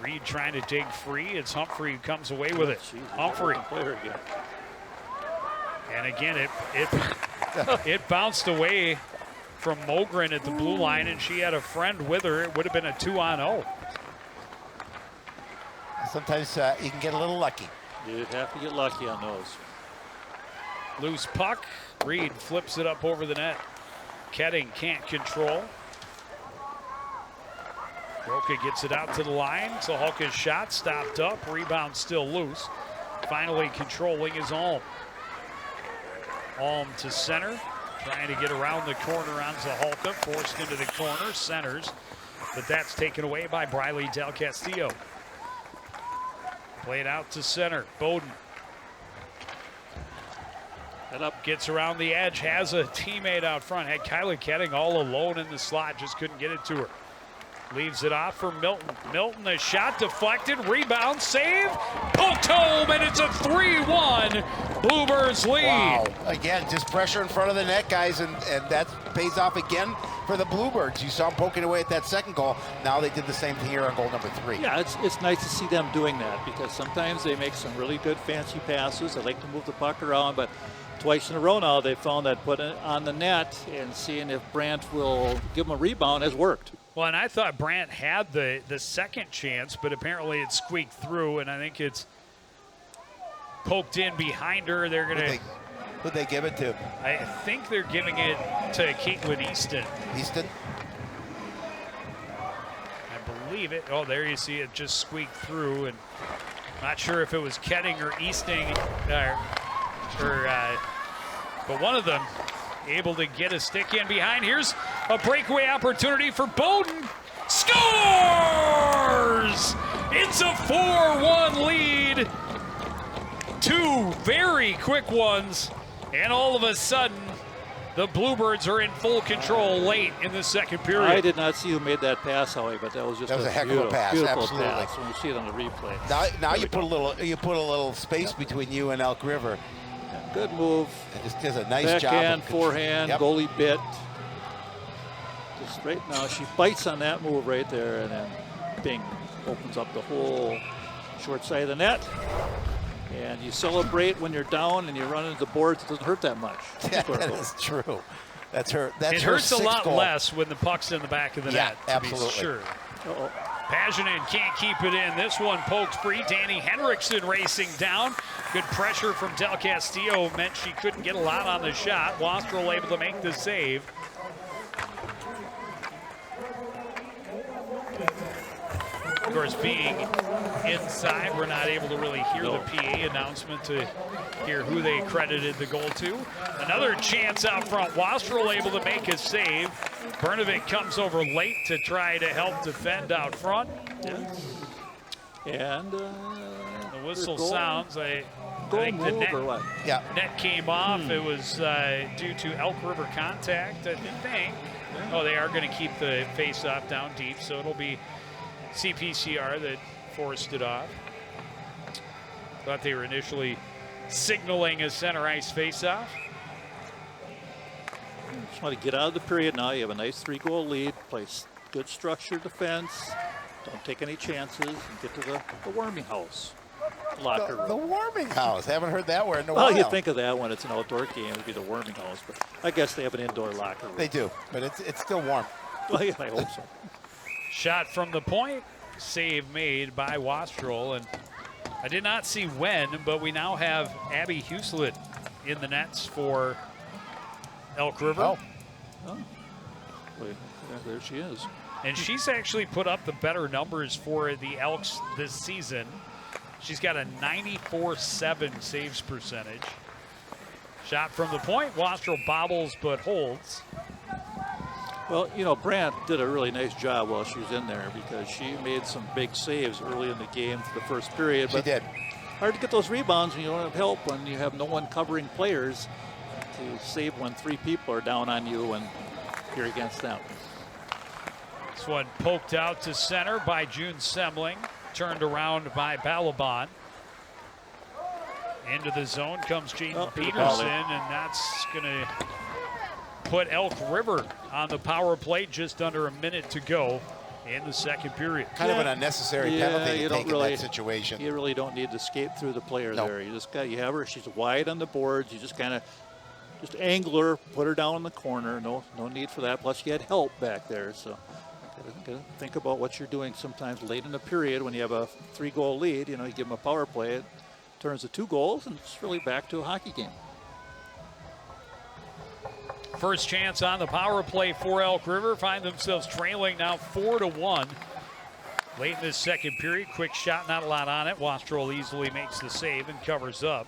Reed trying to dig free. It's Humphrey who comes away with it. Humphrey. And again, it bounced away from Mogren at the blue line, and she had a friend with her. It would have been a 2-on-0. Sometimes you can get a little lucky. You'd have to get lucky on those. Loose puck. Reed flips it up over the net. Ketting can't control. Roca gets it out to the line. Zaholka's shot stopped up. Rebound still loose. Finally controlling is Alm. Alm to center. Trying to get around the corner on Zaholka. Forced into the corner. Centers. But that's taken away by Briley Del Castillo. Played out to center. Bowden. Head up, gets around the edge, has a teammate out front. Had Kyla Ketting all alone in the slot, just couldn't get it to her. Leaves it off for Milton. Milton, a shot deflected, rebound, save, poked home, and it's a 3-1 Bluebirds lead. Wow, again, just pressure in front of the net, guys, and that pays off again for the Bluebirds. You saw them poking away at that second goal. Now they did the same thing here on goal number 3. Yeah, it's nice to see them doing that because sometimes they make some really good fancy passes. They like to move the puck around, but Twice in a row now, they found that putting it on the net and seeing if Brandt will give them a rebound has worked. Well, and I thought Brandt had the second chance, but apparently it squeaked through, and I think it's poked in behind her. They're going to... Who'd they give it to? I think they're giving it to Caitlin Easton. Easton? I believe it. Oh, there you see it just squeaked through, and not sure if it was Ketting or Easton, but one of them able to get a stick in behind. Here's a breakaway opportunity for Bowden. Scores! It's a 4-1 lead. Two very quick ones, and all of a sudden, the Bluebirds are in full control late in the second period. I did not see who made that pass, Howie, but that was just a heck of a pass. Beautiful Absolutely. pass when you see it on the replay. Now you put a little space between you and Elk River. Good move. It just does a nice job. Backhand, forehand, Yep. goalie bit. Just right now, she bites on that move right there, and then bing, opens up the whole short side of the net. And you celebrate when you're down and you run into the boards. It doesn't hurt that much. Yeah, that is true. That's her. That's it her hurts a lot goal. less when the puck's in the back of the net. To absolutely. be sure. Uh-oh. Paginen can't keep it in. This one poked free. Danny Henriksen racing down. Good pressure from Del Castillo meant she couldn't get a lot on the shot. Wastrel able to make the save. Of course, being inside, we're not able to really hear the PA announcement to hear who they credited the goal to. Another chance out front. Wastrel able to make a save. Brnovic comes over late to try to help defend out front. And the whistle sounds. I think the net came off. It was due to Elk River contact, I think. Oh, they are going to keep the face-off down deep, so it'll be CPCR that forced it off. Thought they were initially signaling a center ice face-off. Just want to get out of the period now. You have a nice 3-goal lead. Play good structured defense. Don't take any chances and get to the warming house. Locker room. The warming house. Haven't heard that word in a while. Well, you think of that when it's an outdoor game. It would be the warming house. But I guess they have an indoor locker room. They do, but it's still warm. Well, yeah, I hope so. Shot from the point. Save made by Wastrel. And I did not see when, but we now have Abby Huslett in the nets for Elk River. Oh. Wait, yeah, there she is. And she's actually put up the better numbers for the Elks this season. She's got a 94.7 saves percentage. Shot from the point. Wastrel bobbles but holds. Well, you know, Brandt did a really nice job while she was in there because she made some big saves early in the game for the first period. She did. Hard to get those rebounds when you don't have help, when you have no one covering players to save when 3 people are down on you and you're against them. This one poked out to center by June Semling. Turned around by Balaban. Into the zone comes Jaden Peterson, and that's going to put Elk River on the power play. Just under a minute to go in the second period. Kind of an unnecessary penalty to take in that situation. You really don't need to skate through the player there. You just got, you have her, she's wide on the boards. You just kind of just angle her, put her down in the corner. No need for that. Plus, you had help back there, so. Gotta think about what you're doing sometimes late in the period when you have a 3-goal lead. You know, you give them a power play, it turns to 2 goals, and it's really back to a hockey game. First chance on the power play for Elk River. Find themselves trailing now 4-1. Late in this second period, quick shot, not a lot on it. Wastrel easily makes the save and covers up.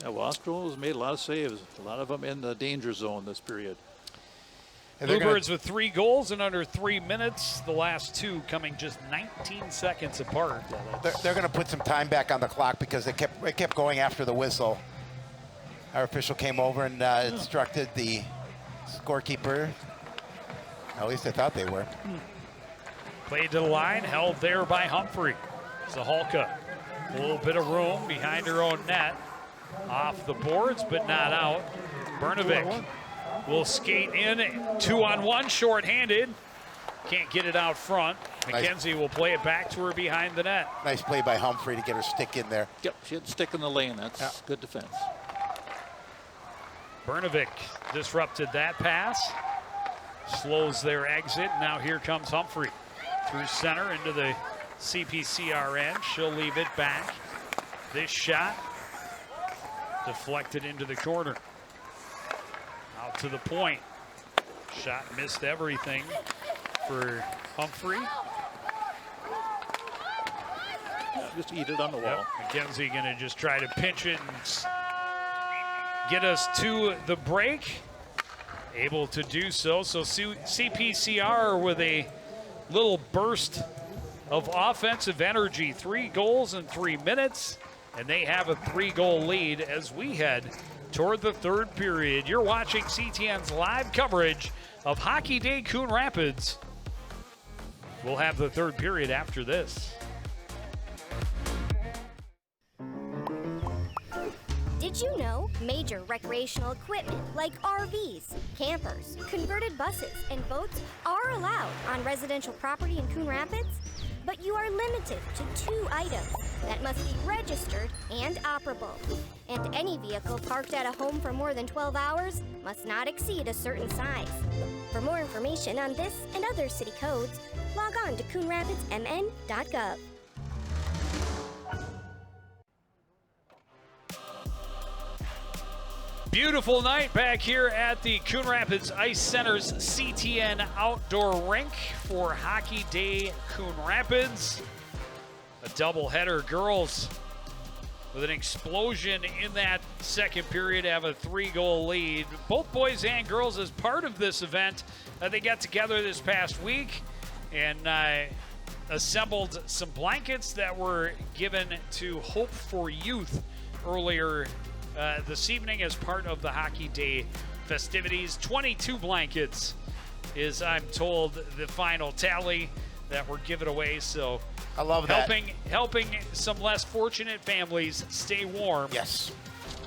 Yeah, Wastrel has made a lot of saves, a lot of them in the danger zone this period. Bluebirds with 3 goals in under 3 minutes. The last 2 coming just 19 seconds apart. They're going to put some time back on the clock because they kept going after the whistle. Our official came over and instructed the scorekeeper. At least I thought they were. Played to the line, held there by Humphrey. Zahalka, a little bit of room behind her own net. Off the boards, but not out. Brnovic will skate in, 2-on-1, short-handed. Can't get it out front. McKenzie will play it back to her behind the net. Nice play by Humphrey to get her stick in there. Yep, she had to stick in the lane. That's good defense. Brnovic disrupted that pass, slows their exit. Now here comes Humphrey through center into the CPCR end. She'll leave it back. This shot deflected into the corner. Out to the point. Shot missed everything for Humphrey. Just eat it on the wall. McKenzie going to just try to pinch it and get us to the break. Able to do so. So CPCR with a little burst of offensive energy. 3 goals in 3 minutes. And they have a 3-goal lead as we head toward the third period. You're watching CTN's live coverage of Hockey Day Coon Rapids. We'll have the third period after this. Did you know major recreational equipment like RVs, campers, converted buses, and boats are allowed on residential property in Coon Rapids? But you are limited to 2 items that must be registered and operable. And any vehicle parked at a home for more than 12 hours must not exceed a certain size. For more information on this and other city codes, log on to coonrapidsmn.gov. Beautiful night back here at the Coon Rapids Ice Center's CTN Outdoor Rink for Hockey Day Coon Rapids. A doubleheader. Girls with an explosion in that second period have a 3-goal lead. Both boys and girls as part of this event. They got together this past week and assembled some blankets that were given to Hope for Youth earlier this evening as part of the Hockey Day festivities. 22 blankets is, I'm told, the final tally that were given away. So I love that. Helping some less fortunate families stay warm. Yes.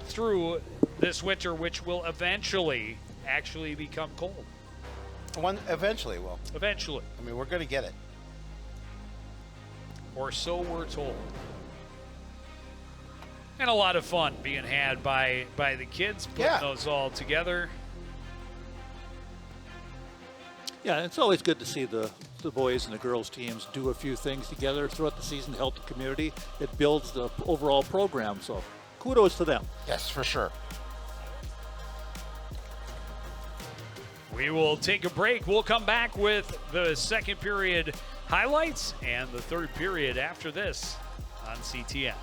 Through this winter, which will eventually actually become cold. Eventually will. Eventually. I mean, we're going to get it. Or so we're told. And a lot of fun being had by the kids, putting those all together. Yeah, it's always good to see the boys and the girls teams do a few things together throughout the season to help the community. It builds the overall program, so kudos to them. Yes, for sure. We will take a break. We'll come back with the second period highlights and the third period after this on CTN.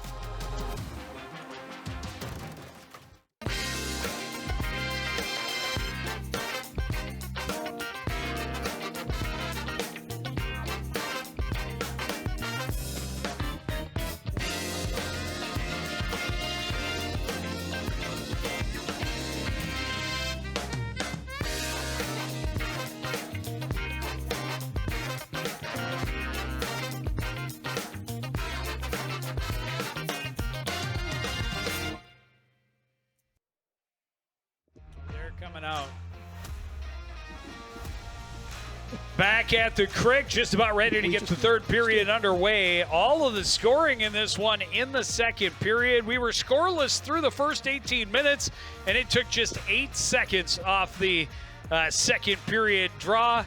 Coming out. Back at the creek, just about ready to get the third period underway. All of the scoring in this one in the second period. We were scoreless through the first 18 minutes, and it took just 8 seconds off the second period draw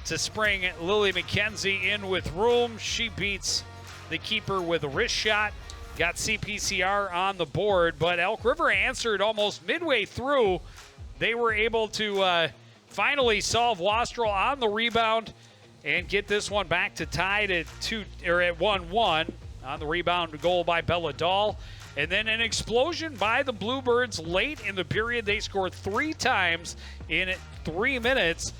to spring Lily McKenzie in with room. She beats the keeper with a wrist shot. Got CPCR on the board, but Elk River answered almost midway through. They were able to finally solve Wastrel on the rebound and get this one back to tied at 1-1 on the rebound goal by Bella Dahl. And then an explosion by the Bluebirds late in the period. They scored 3 times in 3 minutes.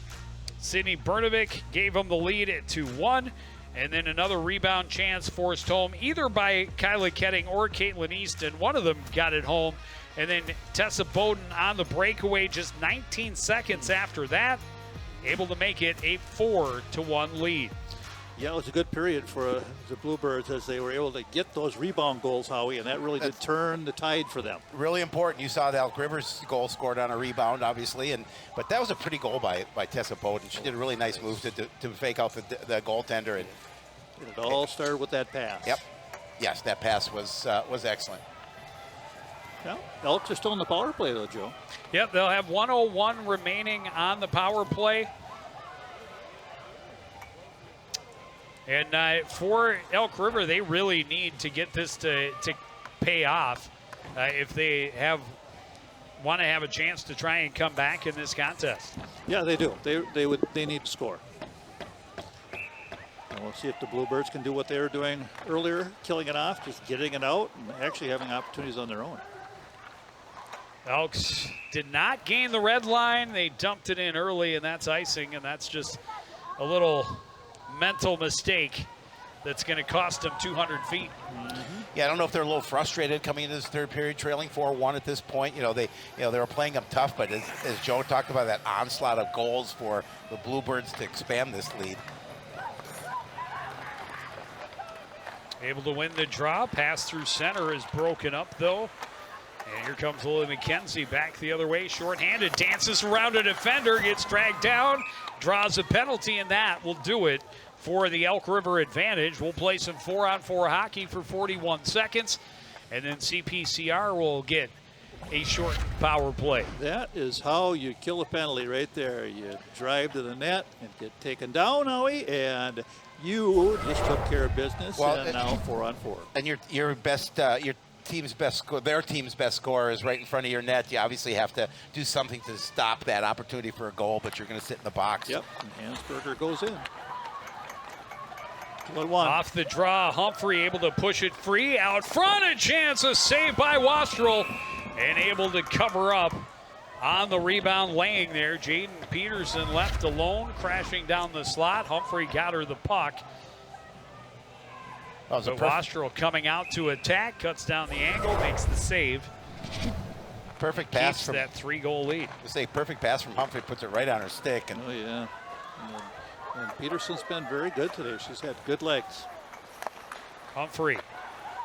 Sydney Brnovic gave them the lead at 2-1. And then another rebound chance forced home either by Kyla Ketting or Caitlin Easton. One of them got it home. And then Tessa Bowden on the breakaway just 19 seconds after that, able to make it a 4-1 lead. Yeah, it was a good period for the Bluebirds as they were able to get those rebound goals, Howie, and that really did turn the tide for them. Really important. You saw the Elk Rivers goal scored on a rebound, obviously, but that was a pretty goal by Tessa Bowden. She did a really nice move to fake out the goaltender. And it all started with that pass. Yep. Yes, that pass was excellent. Well, Elks are still in the power play, though, Joe. Yep, they'll have 1:01 remaining on the power play. And for Elk River, they really need to get this to pay off if they want to have a chance to try and come back in this contest. Yeah, they do. They need to score. And we'll see if the Bluebirds can do what they were doing earlier, killing it off, just getting it out, and actually having opportunities on their own. Elks did not gain the red line. They dumped it in early, and that's icing, and that's just a little mental mistake that's going to cost them 200 feet. Yeah, I don't know if they're a little frustrated coming into this third period, trailing 4-1 at this point. They were playing them tough, but as Joe talked about, that onslaught of goals for the Bluebirds to expand this lead. Able to win the draw. Pass through center is broken up, though. And here comes Lily McKenzie back the other way, shorthanded, dances around a defender, gets dragged down, draws a penalty, and that will do it for the Elk River advantage. We'll play some 4-on-4 hockey for 41 seconds, and then CPCR will get a short power play. That is how you kill a penalty right there. You drive to the net and get taken down, Howie, and you just took care of business. Well, and now 4-on-4. And your best, your team's best score, their team's best scorer is right in front of your net. You obviously have to do something to stop that opportunity for a goal, but you're going to sit in the box. Yep, and Hansberger goes in. 1-1. Off the draw, Humphrey able to push it free. Out front, a chance, a save by Wastrel, and able to cover up on the rebound laying there. Jaden Peterson left alone, crashing down the slot. Humphrey got her the puck. So Wastrel coming out to attack, cuts down the angle, makes the save. Perfect pass. Keeps that 3-goal lead. Perfect pass from Humphrey, puts it right on her stick. Oh, yeah. And Peterson's been very good today. She's had good legs. Humphrey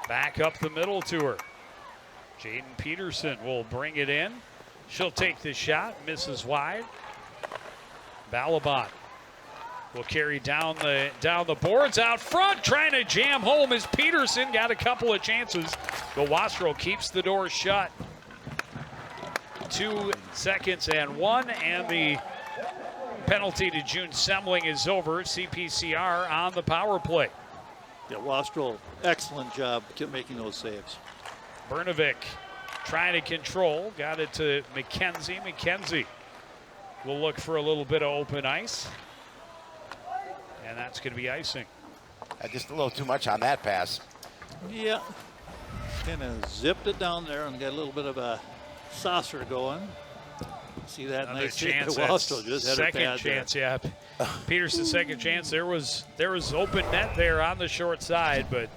back up the middle to her. Jaden Peterson will bring it in. She'll take the shot, misses wide. Balaban will carry down the boards out front, trying to jam home as Peterson got a couple of chances. But Wastrel keeps the door shut. 2 seconds and 1, and the penalty to June Semling is over. CPCR on the power play. Yeah, Wastrel, excellent job making those saves. Bernovic trying to control, got it to McKenzie. McKenzie will look for a little bit of open ice, and that's going to be icing. Just a little too much on that pass. Yeah, kind of zipped it down there and got a little bit of a saucer going. See that Another nice chance. Wastrel just had Second her pad chance, there. yeah. Peterson's second chance. There was open net there on the short side, but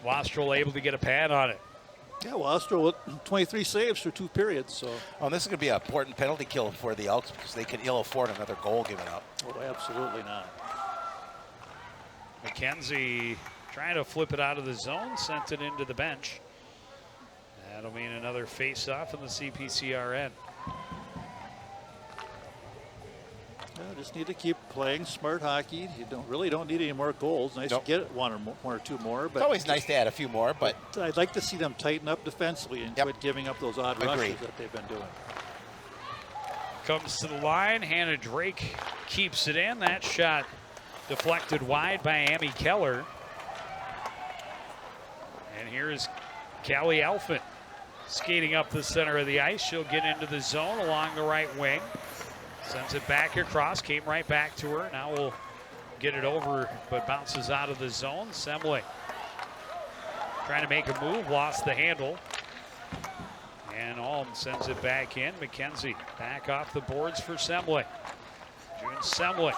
Wastrel able to get a pad on it. Yeah, Wastrel with 23 saves for 2 periods. So. Oh, this is going to be an important penalty kill for the Elks because they can ill afford another goal given up. Oh, absolutely not. McKenzie trying to flip it out of the zone, sent it into the bench. That'll mean another face-off in the CPCR end. Yeah, just need to keep playing smart hockey. You don't need any more goals. Nice to get one or two more. But it's always nice to add a few more, but I'd like to see them tighten up defensively and quit giving up those odd rushes that they've been doing. Comes to the line. Hannah Drake keeps it in. That shot deflected wide by Amy Keller. And here's Callie Alphin skating up the center of the ice. She'll get into the zone along the right wing. Sends it back across, came right back to her. Now we'll get it over, but bounces out of the zone. Semling trying to make a move, lost the handle. And Alm sends it back in. McKenzie back off the boards for Semling. June Semling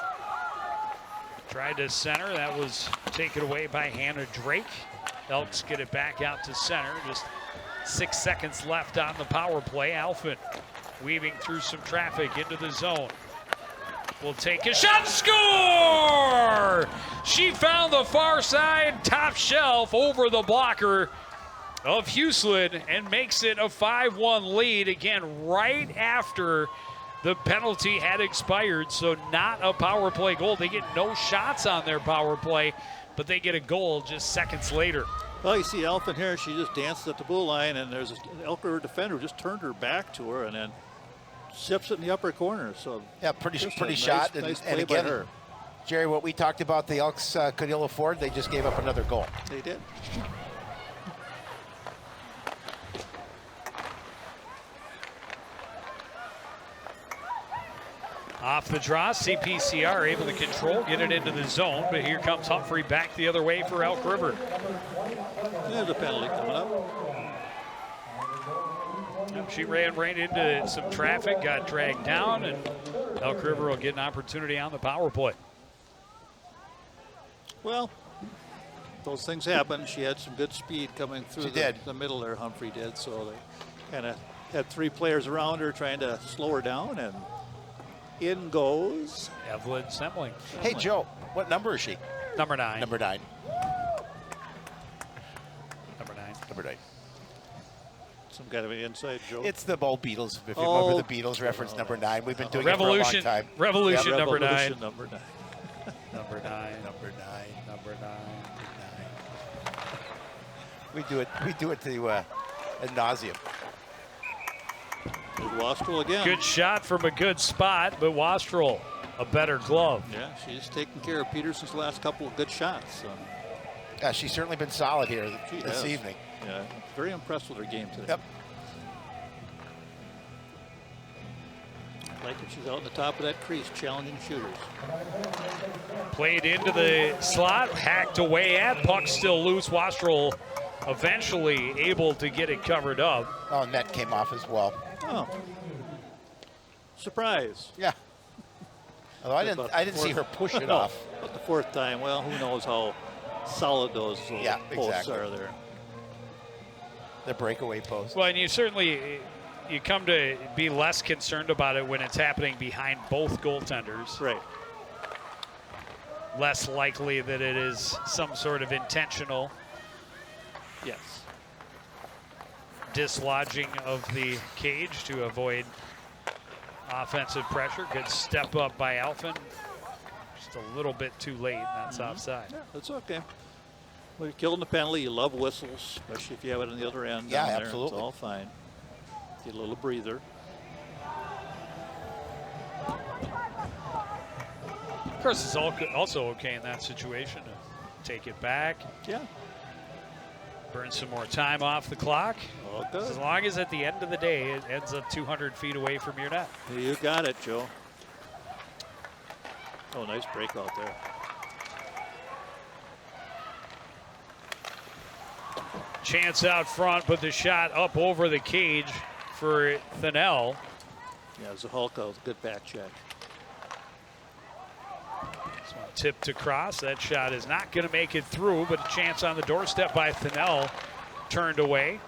tried to center. That was taken away by Hannah Drake. Elks get it back out to center. Just 6 seconds left on the power play. Alphin weaving through some traffic into the zone. Will take a shot, score! She found the far side, top shelf over the blocker of Hughesland and makes it a 5-1 lead. Again, right after the penalty had expired, so not a power play goal. They get no shots on their power play, but they get a goal just seconds later. Well, you see Elfin here, she just dances at the blue line, and there's an Elk River defender who just turned her back to her and then zips it in the upper corner. So Yeah, pretty nice shot. play And by again, her. Jerry, what we talked about, the Elks could ill afford, they just gave up another goal. They did. Off the draw, CPCR able to control, get it into the zone, but here comes Humphrey back the other way for Elk River. There's a penalty coming up. She ran right into some traffic, got dragged down, and Elk River will get an opportunity on the power play. Well, those things happen. She had some good speed coming through the middle there, Humphrey did, so they kind of had 3 players around her trying to slow her down, and in goes Evelyn Semling. Hey, Joe, what number is she? Number 9. Number 9. Number 9. Number 9. some kind of an inside joke. It's the old Beatles. If you remember the Beatles reference, number 9. We've been doing it for a long time. Revolution, number 9. Revolution, number 9. Number 9. Number 9. Number 9. We do it to ad nauseum. There's Wastrel again. Good shot from a good spot, but Wastrel, a better glove. Yeah, she's taking care of Peterson's last couple of good shots. So. Yeah, she's certainly been solid here this evening. Yeah, very impressed with her game today. Yep. Like if she's out in the top of that crease, challenging shooters. Played into the slot, hacked away at, puck still loose. Wastrel eventually able to get it covered up. Oh, net came off as well. Oh, surprise! Yeah. Although I didn't see her push it off. But the fourth time, well, who knows how solid those posts are there. The breakaway post. Well, and you come to be less concerned about it when it's happening behind both goaltenders. Right. Less likely that it is some sort of intentional dislodging of the cage to avoid offensive pressure. Good step up by Alphen. Just a little bit too late, and that's offside. Yeah, that's okay. Well, you're killing the penalty. You love whistles, especially if you have it on the other end. Yeah, down there. absolutely. It's all fine. Get a little breather. Of course, it's also okay in that situation to take it back. Yeah. Burn some more time off the clock. All good. As long as at the end of the day, it ends up 200 feet away from your net. You got it, Joe. Oh, nice breakout there. Chance out front, but the shot up over the cage for Thinnell. Yeah, Zahalka, good back check. This one tipped across. That shot is not going to make it through, but a chance on the doorstep by Thinnell turned away.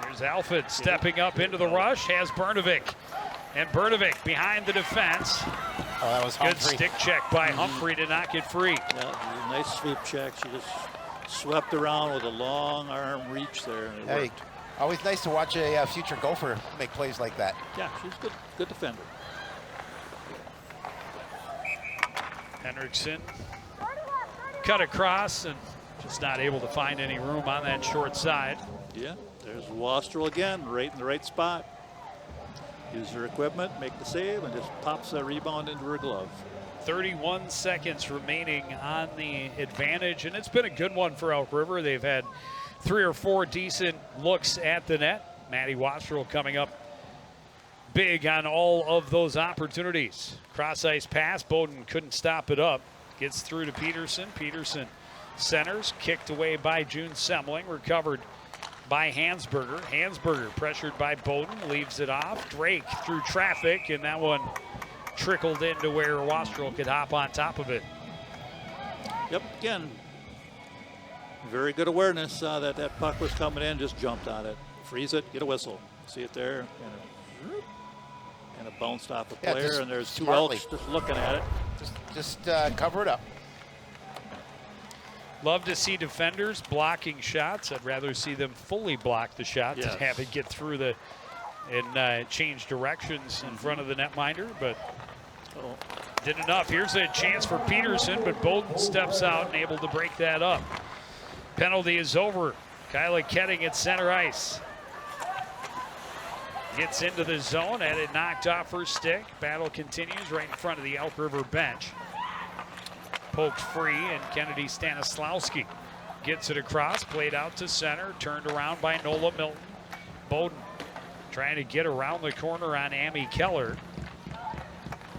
Here's Alfred stepping up into the rush, has Bernovic. And Bernovic behind the defense. Oh, that was Humphrey. Good stick check by Humphrey to knock it free. Yeah, nice sweep check. She just swept around with a long arm reach there. And it worked. Always nice to watch a future Gopher make plays like that. Yeah, she's good defender. Henriksen cut across and just not able to find any room on that short side. Yeah, there's Wastrel again, right in the right spot. Use her equipment, make the save, and just pops that rebound into her glove. 31 seconds remaining on the advantage, and it's been a good one for Elk River. They've had 3 or 4 decent looks at the net. Maddie Wastrel coming up big on all of those opportunities. Cross ice pass, Bowden couldn't stop it up. Gets through to Peterson. Peterson centers, kicked away by June Semling, recovered by Hansberger. Hansberger pressured by Bowden, leaves it off. Drake through traffic, and that one trickled into where Wastrel could hop on top of it. Yep, again, very good awareness that puck was coming in, just jumped on it. Freeze it, get a whistle. See it there, and it bounced off a player, and there's two Elks just looking at it. Just cover it up. Love to see defenders blocking shots. I'd rather see them fully block the shot than have it get through and change directions in front of the netminder. But Did enough. Here's a chance for Peterson, but Bowden steps out and able to break that up. Penalty is over. Kyla Ketting at center ice. Gets into the zone, had it knocked off her stick. Battle continues right in front of the Elk River bench. Poked free, and Kennedy Stanislawski gets it across, played out to center, turned around by Nola Milton. Bowden trying to get around the corner on Amy Keller.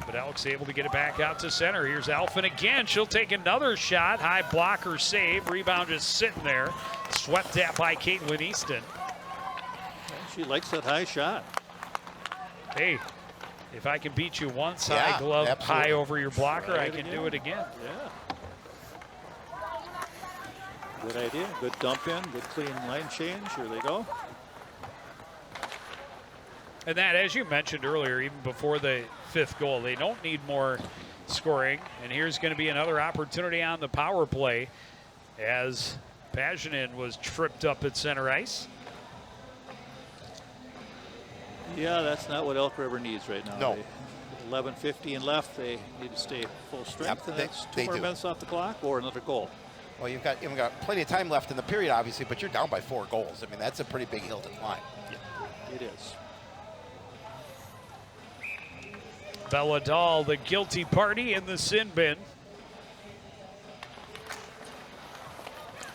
But Elk's able to get it back out to center. Here's Alphen again. She'll take another shot. High blocker save. Rebound just sitting there. Swept at by Caitlin Easton. She likes that high shot. Hey, if I can beat you once, Yeah, high glove, absolutely. high over your blocker, Try I it can again. do it again. Yeah. Good idea. Good dump in. Good clean line change. Here they go. And that, as you mentioned earlier, even before the 5th goal, they don't need more scoring. And here's going to be another opportunity on the power play as Paginen was tripped up at center ice. Yeah, that's not what Elk River needs right now. No. 11:15 left. They need to stay full strength. Yep, And they- that's 2 they more do. minutes off the clock or another goal. Well, you've got plenty of time left in the period, obviously, but you're down by 4 goals. I mean, that's a pretty big hill to climb. It is. Bella Dahl, the guilty party in the sin bin.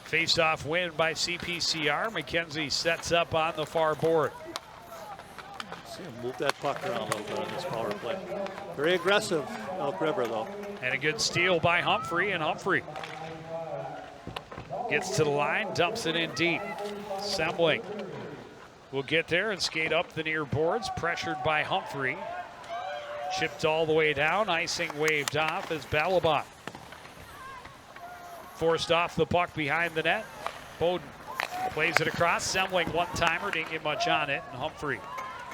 Face-off win by CPCR. McKenzie sets up on the far board. See him move that puck around a little bit on this power play. Very aggressive, Elk River, though. And a good steal by Humphrey, and Humphrey gets to the line, dumps it in deep. Sembling will get there and skate up the near boards, pressured by Humphrey. Chipped all the way down, icing waved off as Balabot forced off the puck behind the net. Bowden plays it across, Sembling one-timer, didn't get much on it, and Humphrey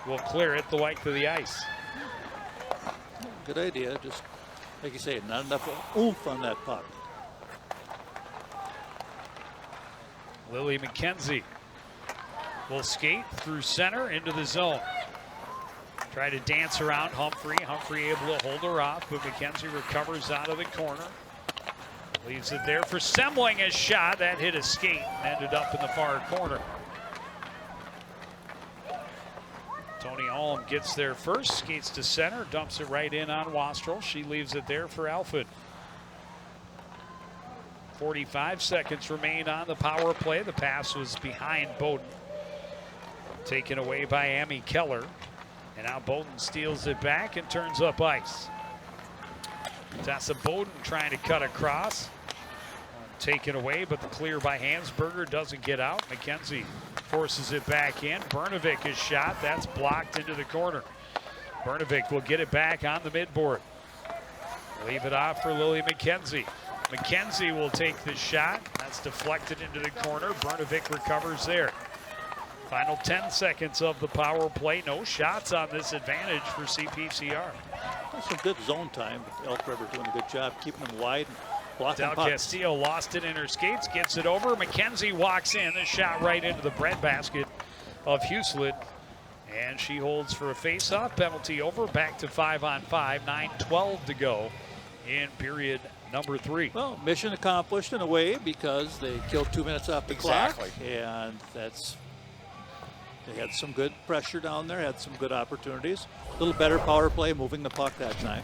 will clear it the length of the ice. Good idea. Just, like you say, not enough oomph on that puck. Lily McKenzie will skate through center into the zone. Try to dance around Humphrey. Humphrey able to hold her off, but McKenzie recovers out of the corner. Leaves it there for Sembling. A shot that hit a skate and ended up in the far corner. Tony Alm gets there first, skates to center, dumps it right in on Wastrel. She leaves it there for Alfred. 45 seconds remain on the power play. The pass was behind Bowden. Taken away by Amy Keller. And now Bowden steals it back and turns up ice. Tessa Bowden trying to cut across. Taken away, but the clear by Hansberger doesn't get out. McKenzie forces it back in. Bernovic is shot. That's blocked into the corner. Bernovic will get it back on the midboard. Leave it off for Lily McKenzie. McKenzie will take the shot. That's deflected into the corner. Bernovic recovers there. Final 10 seconds of the power play. No shots on this advantage for CPCR. That's some good zone time. Elk River doing a good job keeping them wide and blocking Del pucks. Castillo lost it in her skates, gets it over. McKenzie walks in. The shot right into the breadbasket of Huslett. And she holds for a face-off. Penalty over. Back to 5-on-5. 9:12 to go in period number 3. Well, mission accomplished in a way because they killed 2 minutes off the Exactly. clock. And they had some good pressure down there, had some good opportunities. A little better power play, moving the puck that time.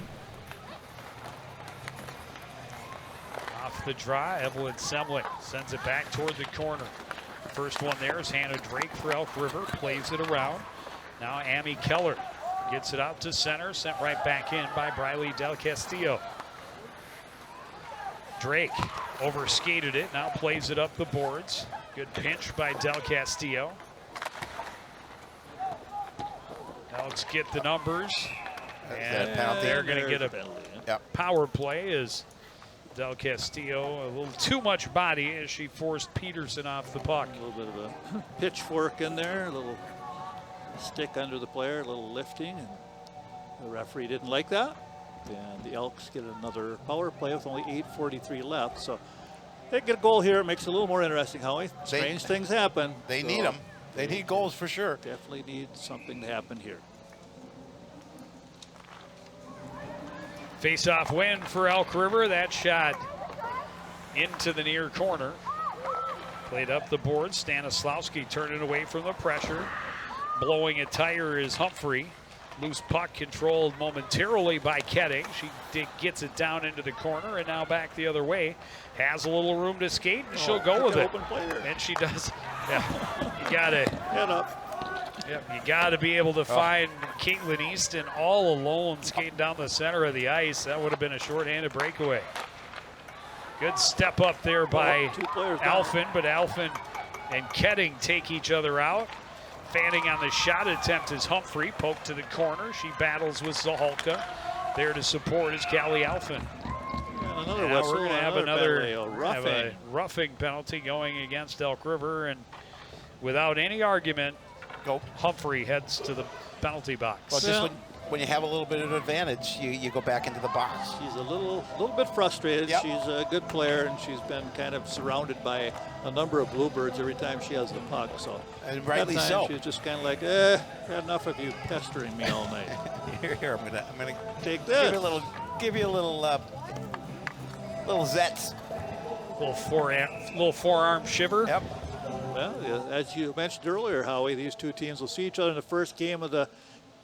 Off the draw, Evelyn Sembling sends it back toward the corner. First one there is Hannah Drake for Elk River, plays it around. Now Amy Keller gets it out to center, sent right back in by Briley Del Castillo. Drake overskated it, now plays it up the boards. Good pinch by Del Castillo. Elks get the numbers, and penalty. they're going to get a penalty. Yep. power play as Del Castillo, a little too much body as she forced Peterson off the puck. A little bit of a pitchfork in there, a little stick under the player, a little lifting, and the referee didn't like that. And the Elks get another power play with only 8:43 left. So they get a goal here. It makes it a little more interesting, Howie. Strange things happen. They need them. They need goals for sure. Definitely need something to happen here. Face-off win for Elk River. That shot into the near corner. Played up the board. Stanislawski turning away from the pressure. Blowing a tire is Humphrey. Loose puck controlled momentarily by Ketting. She gets it down into the corner and now back the other way. Has a little room to skate and she'll go with it. And she does. Yeah, you gotta Head up. Yep, you gotta be able to find Caitlin Easton all alone skating down the center of the ice. That would have been a shorthanded breakaway. Good step up there by Alphen, but Alphen and Ketting take each other out. Fanning on the shot attempt is Humphrey. Poke to the corner. She battles with Zahalka. There to support is Callie Alphen. And another Now whistle. we're going to have penalty, a roughing penalty going against Elk River, and without any argument, Humphrey heads to the penalty box. Well, just when you have a little bit of advantage, you go back into the box. She's a little bit frustrated. Yep. She's a good player, and she's been kind of surrounded by a number of Bluebirds every time she has the puck. So, and rightly that time so. She's just kind of like, had enough of you pestering me all night. Here, I'm gonna Take this. Give you a little zets. Little forearm shiver. Yep. Well, as you mentioned earlier, Howie, these two teams will see each other in the first game of the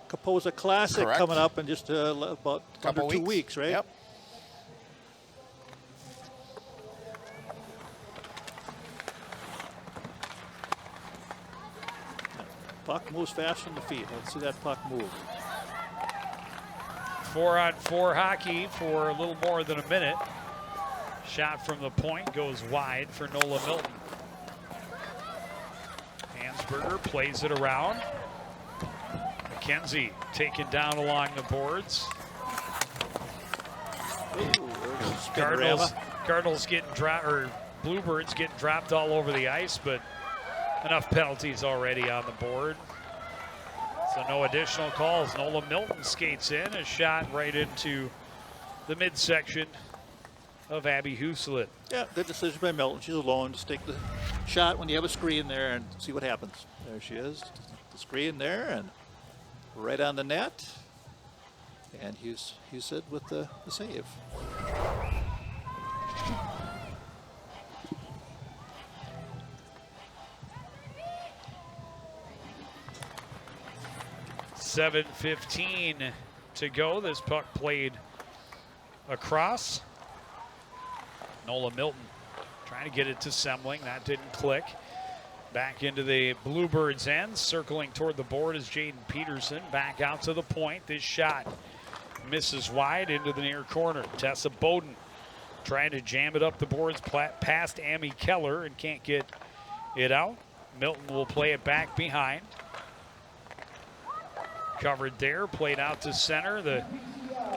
Kaposa Classic. Correct. Coming up in just about under 2 weeks, right? Yep. Puck moves fast from the feet. Let's see that puck move. 4-on-4 hockey for a little more than a minute. Shot from the point goes wide for Nola Milton. Hansberger plays it around. McKenzie taken down along the boards. Cardinals getting dropped, or Bluebirds getting dropped all over the ice, but enough penalties already on the board. So no additional calls. Nola Milton skates in, a shot right into the midsection of Abby Huselet. Yeah, good decision by Milton. She's alone. Just take the shot when you have a screen there and see what happens. There she is. The screen there and right on the net. And Huselet with the save. .7:15 to go. This puck played across. Nola Milton trying to get it to Semling. That didn't click. Back into the Bluebirds' end. Circling toward the board is Jaden Peterson. Back out to the point. This shot misses wide into the near corner. Tessa Bowden trying to jam it up the boards past Amy Keller and can't get it out. Milton will play it back behind. Covered there, played out to center. The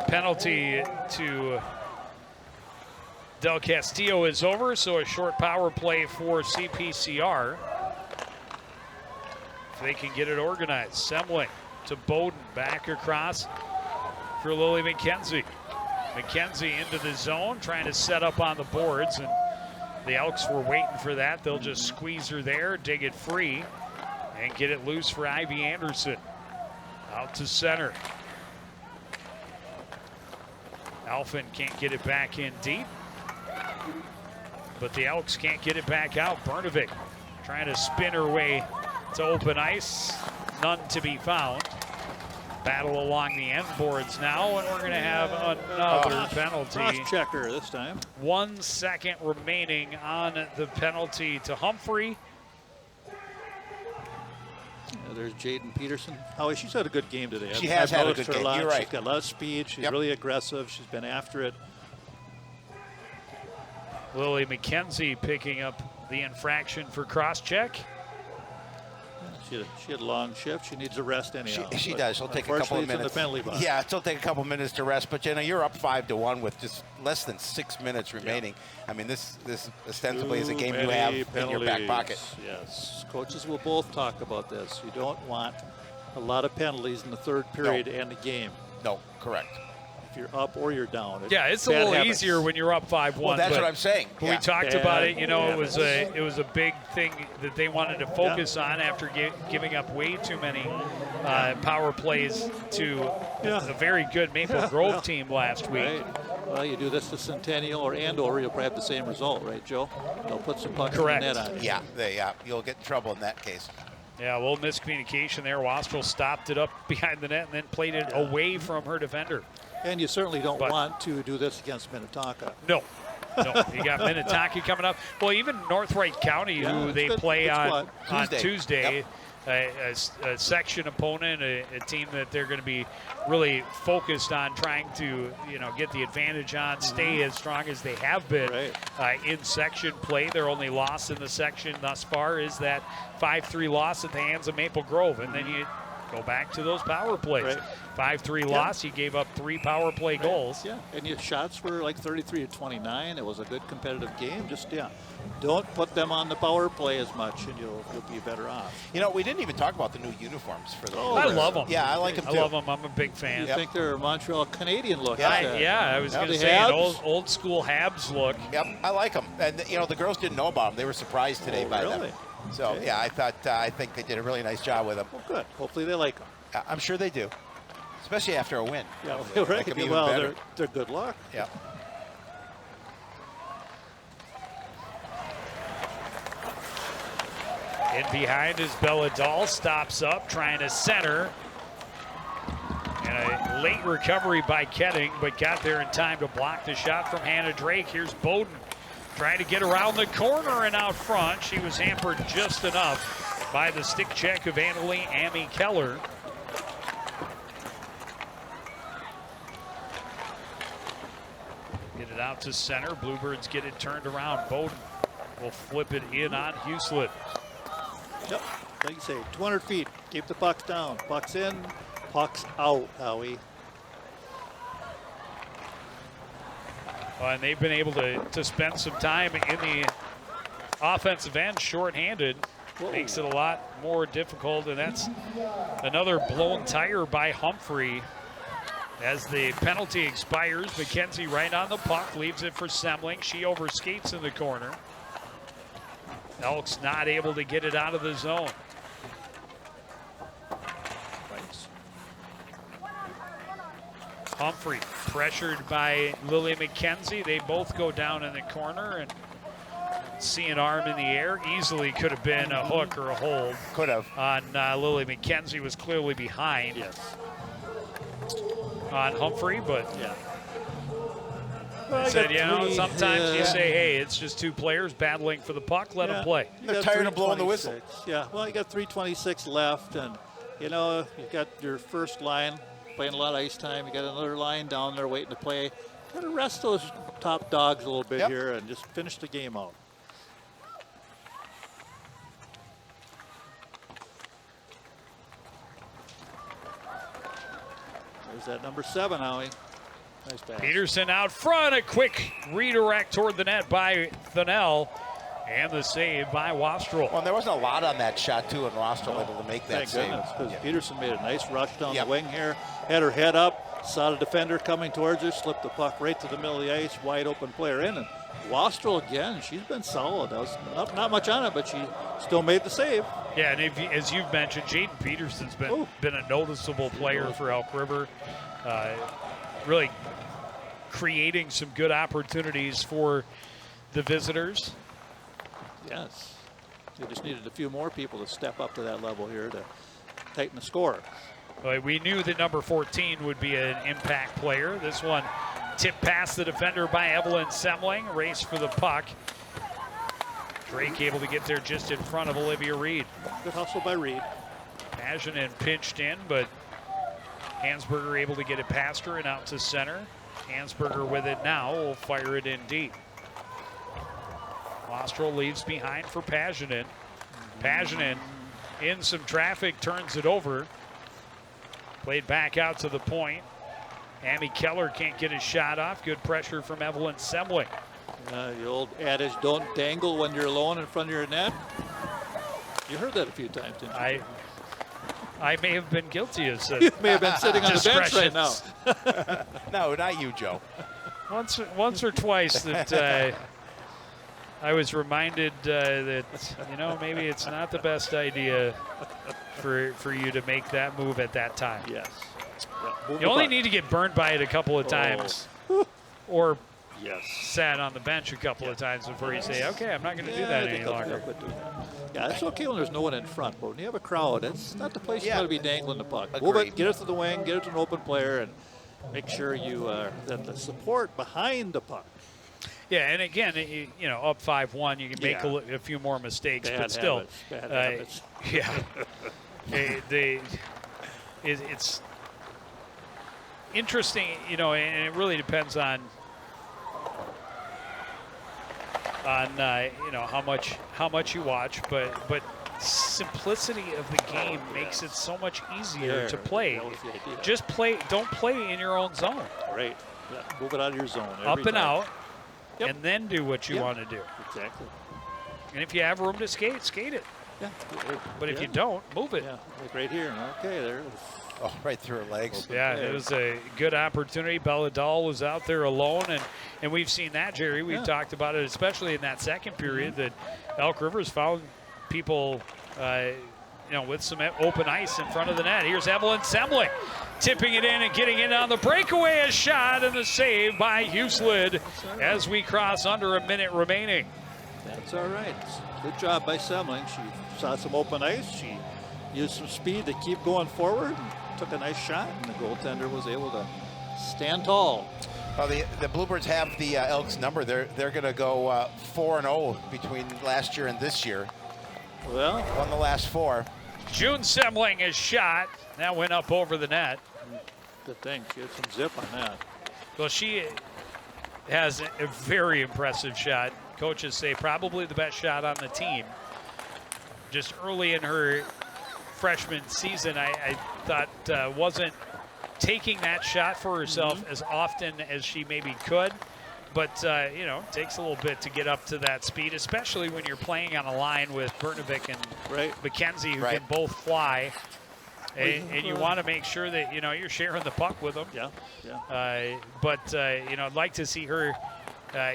penalty to Del Castillo is over, so a short power play for CPCR. If they can get it organized. Semling to Bowden, back across for Lily McKenzie. McKenzie into the zone, trying to set up on the boards, and the Elks were waiting for that. They'll just squeeze her there, dig it free, and get it loose for Ivy Anderson. Out to center. Alphen can't get it back in deep, but the Elks can't get it back out. Bernovic trying to spin her way to open ice. None to be found. Battle along the end boards now, and we're going to have another penalty. Cross-checker this time. 1 second remaining on the penalty to Humphrey. There's Jaden Peterson. Howie, she's had a good game today. She has had a good game. You're right. She's got a lot of speed. She's really aggressive. She's been after it. Lily McKenzie picking up the infraction for cross-check. She had a long shift. She needs a rest anyhow. She does. She'll take a couple of minutes. In the penalty box. Yeah, she'll take a couple minutes to rest. But you're up 5-1 with just less than 6 minutes remaining. I mean, this ostensibly is a game you have in your back pocket. Yes, coaches will both talk about this. You don't want a lot of penalties in the third period and the game. No, correct. if you're up or you're down. Yeah, it's a bad little habits. easier when you're up 5-1. Well, that's what I'm saying. But Yeah. we talked Bad about it. You know, it was habits. a big thing that they wanted to focus on after giving up way too many power plays to a very good Maple Grove team last week. Right. Well, you do this to Centennial or Andover, you'll probably have the same result, right, Joe? They'll put some pucks Correct. in the net on you. Yeah, you'll get in trouble in that case. Yeah, a little miscommunication there. Wastrel stopped it up behind the net and then played it away from her defender. And you certainly don't want to do this against Minnetonka. No. You got Minnetonka coming up. Well, even North Wright County, who they play on Tuesday. Yep. A section opponent, a team that they're going to be really focused on trying to, get the advantage on, stay as strong as they have been in section play. Their only loss in the section thus far is that 5-3 loss at the hands of Maple Grove, and then you go back to those power plays. 5-3 loss. He gave up 3 power play goals. Yeah, and your shots were like 33-29. It was a good competitive game. Just don't put them on the power play as much, and you'll be better off. We didn't even talk about the new uniforms for the. I love them. Yeah, I like them too. I love them. I'm a big fan. You think they're a Montreal Canadian look? I was going to say an old school Habs look. Yep, I like them. And the girls didn't know about them. They were surprised today by them. So I think they did a really nice job with them. Well, good. Hopefully they like them. I'm sure they do, especially after a win. Yeah, Make right. them even Well, better. they're good luck. Yeah. In behind is Belladal, stops up, trying to center. And a late recovery by Ketting, but got there in time to block the shot from Hannah Drake. Here's Bowden trying to get around the corner and out front. She was hampered just enough by the stick check of Annalie Amy Keller. Get it out to center. Bluebirds get it turned around. Bowden will flip it in on Huselet. Yep, like you say, 200 feet. Keep the pucks down. Pucks in, pucks out, Howie. Well, and they've been able to spend some time in the offensive end shorthanded. Makes it a lot more difficult, and that's another blown tire by Humphrey. As the penalty expires, McKenzie right on the puck, leaves it for Semling. She overskates in the corner. Elks not able to get it out of the zone. Humphrey pressured by Lily McKenzie. They both go down in the corner and see an arm in the air. Easily could have been a hook or a hold. Could have. On Lily McKenzie, was clearly behind. Yes. On Humphrey, but Well, said, sometimes you say, hey, it's just 2 players battling for the puck, let them play. They're tired of blowing the whistle. Yeah, well, you got 3:26 left, and, you've got your first line playing a lot of ice time. You got another line down there waiting to play. Got to rest those top dogs a little bit here and just finish the game out. There's that number 7, Howie. Nice pass. Peterson out front, a quick redirect toward the net by Thunnell, and the save by Wastrel. Well, there wasn't a lot on that shot, too, and Wastrel able to make that save. Because Peterson made a nice rush down the wing here, had her head up, saw the defender coming towards her, slipped the puck right to the middle of the ice, wide open player in, and Wastrel again, she's been solid. That was not much on it, but she still made the save. Yeah, and as you've mentioned, Jaden Peterson's been a noticeable player for Elk River. Really creating some good opportunities for the visitors. Yes. They just needed a few more people to step up to that level here to tighten the score. We knew that number 14 would be an impact player. This one tipped past the defender by Evelyn Semling. Race for the puck. Drake able to get there just in front of Olivia Reed. Good hustle by Reed. Pagenin pinched in, but Hansberger able to get it past her and out to center. Hansberger with it now, will fire it in deep. Wastrel leaves behind for Pagenin. Pagenin in some traffic, turns it over. Played back out to the point. Amy Keller can't get his shot off. Good pressure from Evelyn Semling. The old adage, don't dangle when you're alone in front of your net. You heard that a few times, didn't you? I may have been guilty of You may have been sitting on the bench right now. No, not you, Joe. Once or twice that I was reminded that, maybe it's not the best idea for you to make that move at that time. Yes. Yeah, you only need to get burned by it a couple of times, or yes, sat on the bench a couple of times before you say, okay, I'm not going to do that any longer. Yeah, it's okay when there's no one in front, but when you have a crowd, it's not the place you want to be dangling the puck. Agreed. Move it, get it to the wing, get it to an open player, and make sure you that the support behind the puck. Yeah, and again, up 5-1, you can make a few more mistakes, Bad but still, habits. yeah, it's interesting, and it really depends on how much you watch, but simplicity of the game makes it so much easier to play. Just play, don't play in your own zone. Right. Yeah. Move it out of your zone. Up and out, Yep. and then do what you want to do. Exactly. And if you have room to skate it. Yeah. But if you don't, move it. Yeah, like right here. Okay, there. Oh, right through her legs. Yeah, it was a good opportunity. Belladal was out there alone, and we've seen that, Jerry. We've talked about it, especially in that second period, that Elk River's found people, with some open ice in front of the net. Here's Evelyn Semling tipping it in and getting it on the breakaway. A shot and the save by Huslid as we cross under a minute remaining. That's all right. Good job by Semling. She saw some open ice. She used some speed to keep going forward and took a nice shot, and the goaltender was able to stand tall. Well, the Bluebirds have the Elks number. They're going to go 4-0 between last year and this year. Well, won the last 4. June Semling is shot. That went up over the net. Good thing. She had some zip on that. Well, she has a very impressive shot. Coaches say probably the best shot on the team. Just early in her freshman season, I thought wasn't taking that shot for herself as often as she maybe could. But, takes a little bit to get up to that speed, especially when you're playing on a line with Bernovic and McKenzie, who can both fly. And you want to make sure that, you're sharing the puck with them. Yeah. I'd like to see her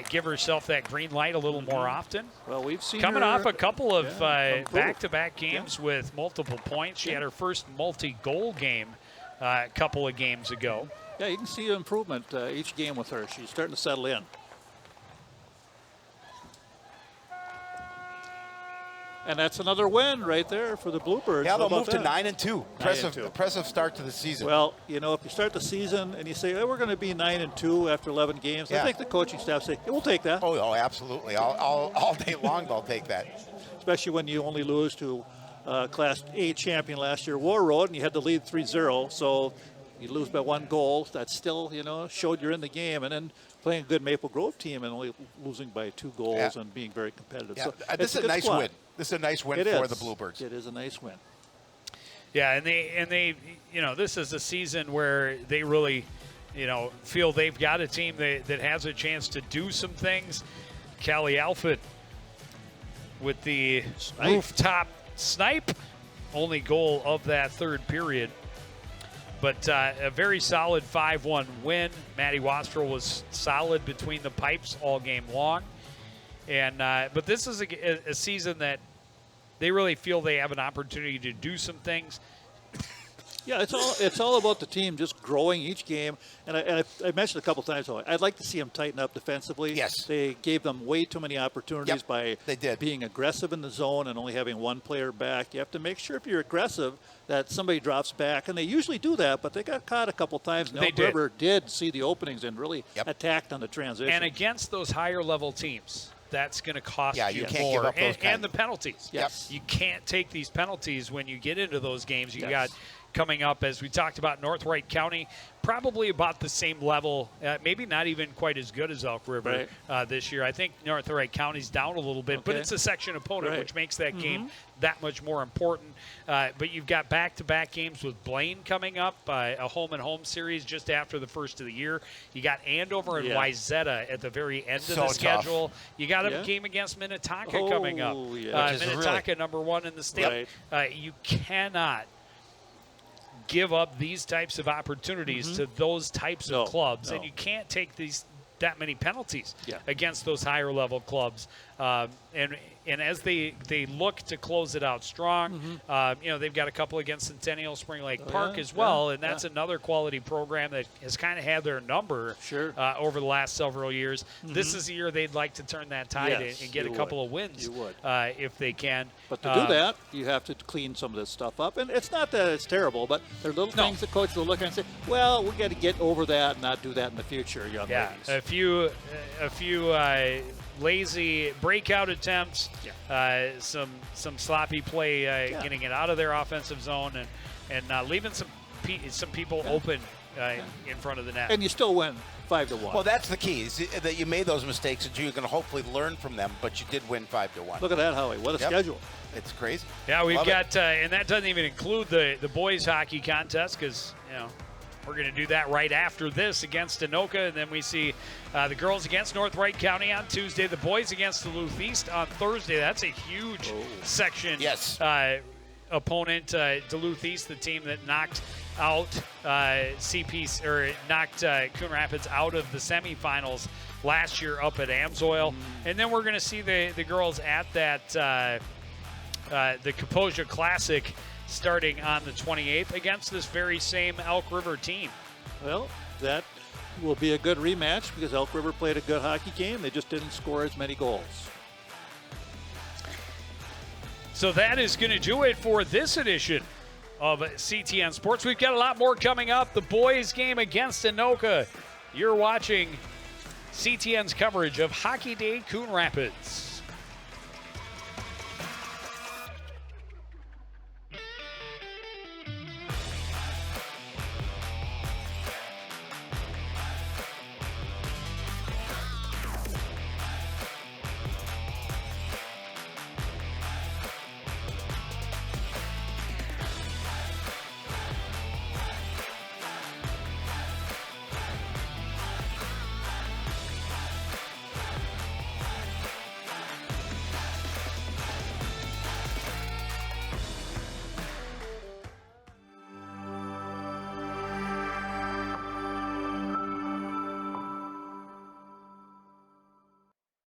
give herself that green light a little more often. Well, we've seen coming her off a couple of back-to-back games with multiple points. She had her first multi-goal game a couple of games ago. Yeah, you can see improvement each game with her. She's starting to settle in. And that's another win right there for the Bluebirds. Yeah, they'll move to 9-2. Impressive start to the season. Well, if you start the season and you say, we're going to be 9-2 after 11 games, I think the coaching staff say, we'll take that. Oh, absolutely. All day long they'll take that. Especially when you only lose to Class A champion last year, War Road, and you had to lead 3-0. So you lose by 1 goal. That still, showed you're in the game. And then playing a good Maple Grove team and only losing by 2 goals and being very competitive. Yeah. So this is a nice win. This is a nice win for the Bluebirds. It is a nice win. Yeah, and they, this is a season where they really, feel they've got a team that has a chance to do some things. Callie Alford with the rooftop snipe, only goal of that third period. But a very solid 5-1 win. Maddie Wastrel was solid between the pipes all game long. And but this is a season that they really feel they have an opportunity to do some things. Yeah, it's all about the team just growing each game. And I mentioned a couple times, I'd like to see them tighten up defensively. Yes. They gave them way too many opportunities by being aggressive in the zone and only having 1 player back. You have to make sure if you're aggressive that somebody drops back. And they usually do that, but they got caught a couple times. And Elk River did see the openings and really attacked on the transition. And against those higher level teams, that's going to cost you you can't more. Give up those and the penalties. Yes. You can't take these penalties when you get into those games. You got coming up, as we talked about, North Wright County, probably about the same level, maybe not even quite as good as Elk River this year. I think North Wright County's down a little bit, but it's a section opponent, which makes that game that much more important. But you've got back-to-back games with Blaine coming up, a home-and-home series just after the first of the year. You got Andover and Wayzata at the very end of the schedule. You got a game against Minnetonka coming up. Minnetonka, #1 in the state. You cannot give up these types of opportunities to those types of clubs, and you can't take that many penalties against those higher level clubs. And as they look to close it out strong, they've got a couple against Centennial Spring Lake Park as well, and that's another quality program that has kind of had their number over the last several years. This is the year they'd like to turn that tide and get a couple of wins if they can. But to do that, you have to clean some of this stuff up. And it's not that it's terrible, but there are little things that coaches will look at and say, well, we got to get over that and not do that in the future, young ladies. A few lazy breakout attempts, some sloppy play, getting it out of their offensive zone, and leaving some people open in front of the net. And you still win 5-1. Well, that's the key, is that you made those mistakes and you're going to hopefully learn from them, but you did win 5-1. Look at that, Howie. What a schedule. It's crazy. Yeah, we've got, and that doesn't even include the boys hockey contest, because, we're going to do that right after this against Anoka, and then we see the girls against North Wright County on Tuesday, the boys against Duluth East on Thursday. That's a huge section opponent. Duluth East, the team that knocked out knocked Coon Rapids out of the semifinals last year up at Amsoil. And then we're going to see the girls at that the Kaposia Classic starting on the 28th against this very same Elk River team. Well, that will be a good rematch because Elk River played a good hockey game. They just didn't score as many goals. So that is going to do it for this edition of CTN Sports. We've got a lot more coming up. The boys game against Anoka. You're watching CTN's coverage of Hockey Day Coon Rapids.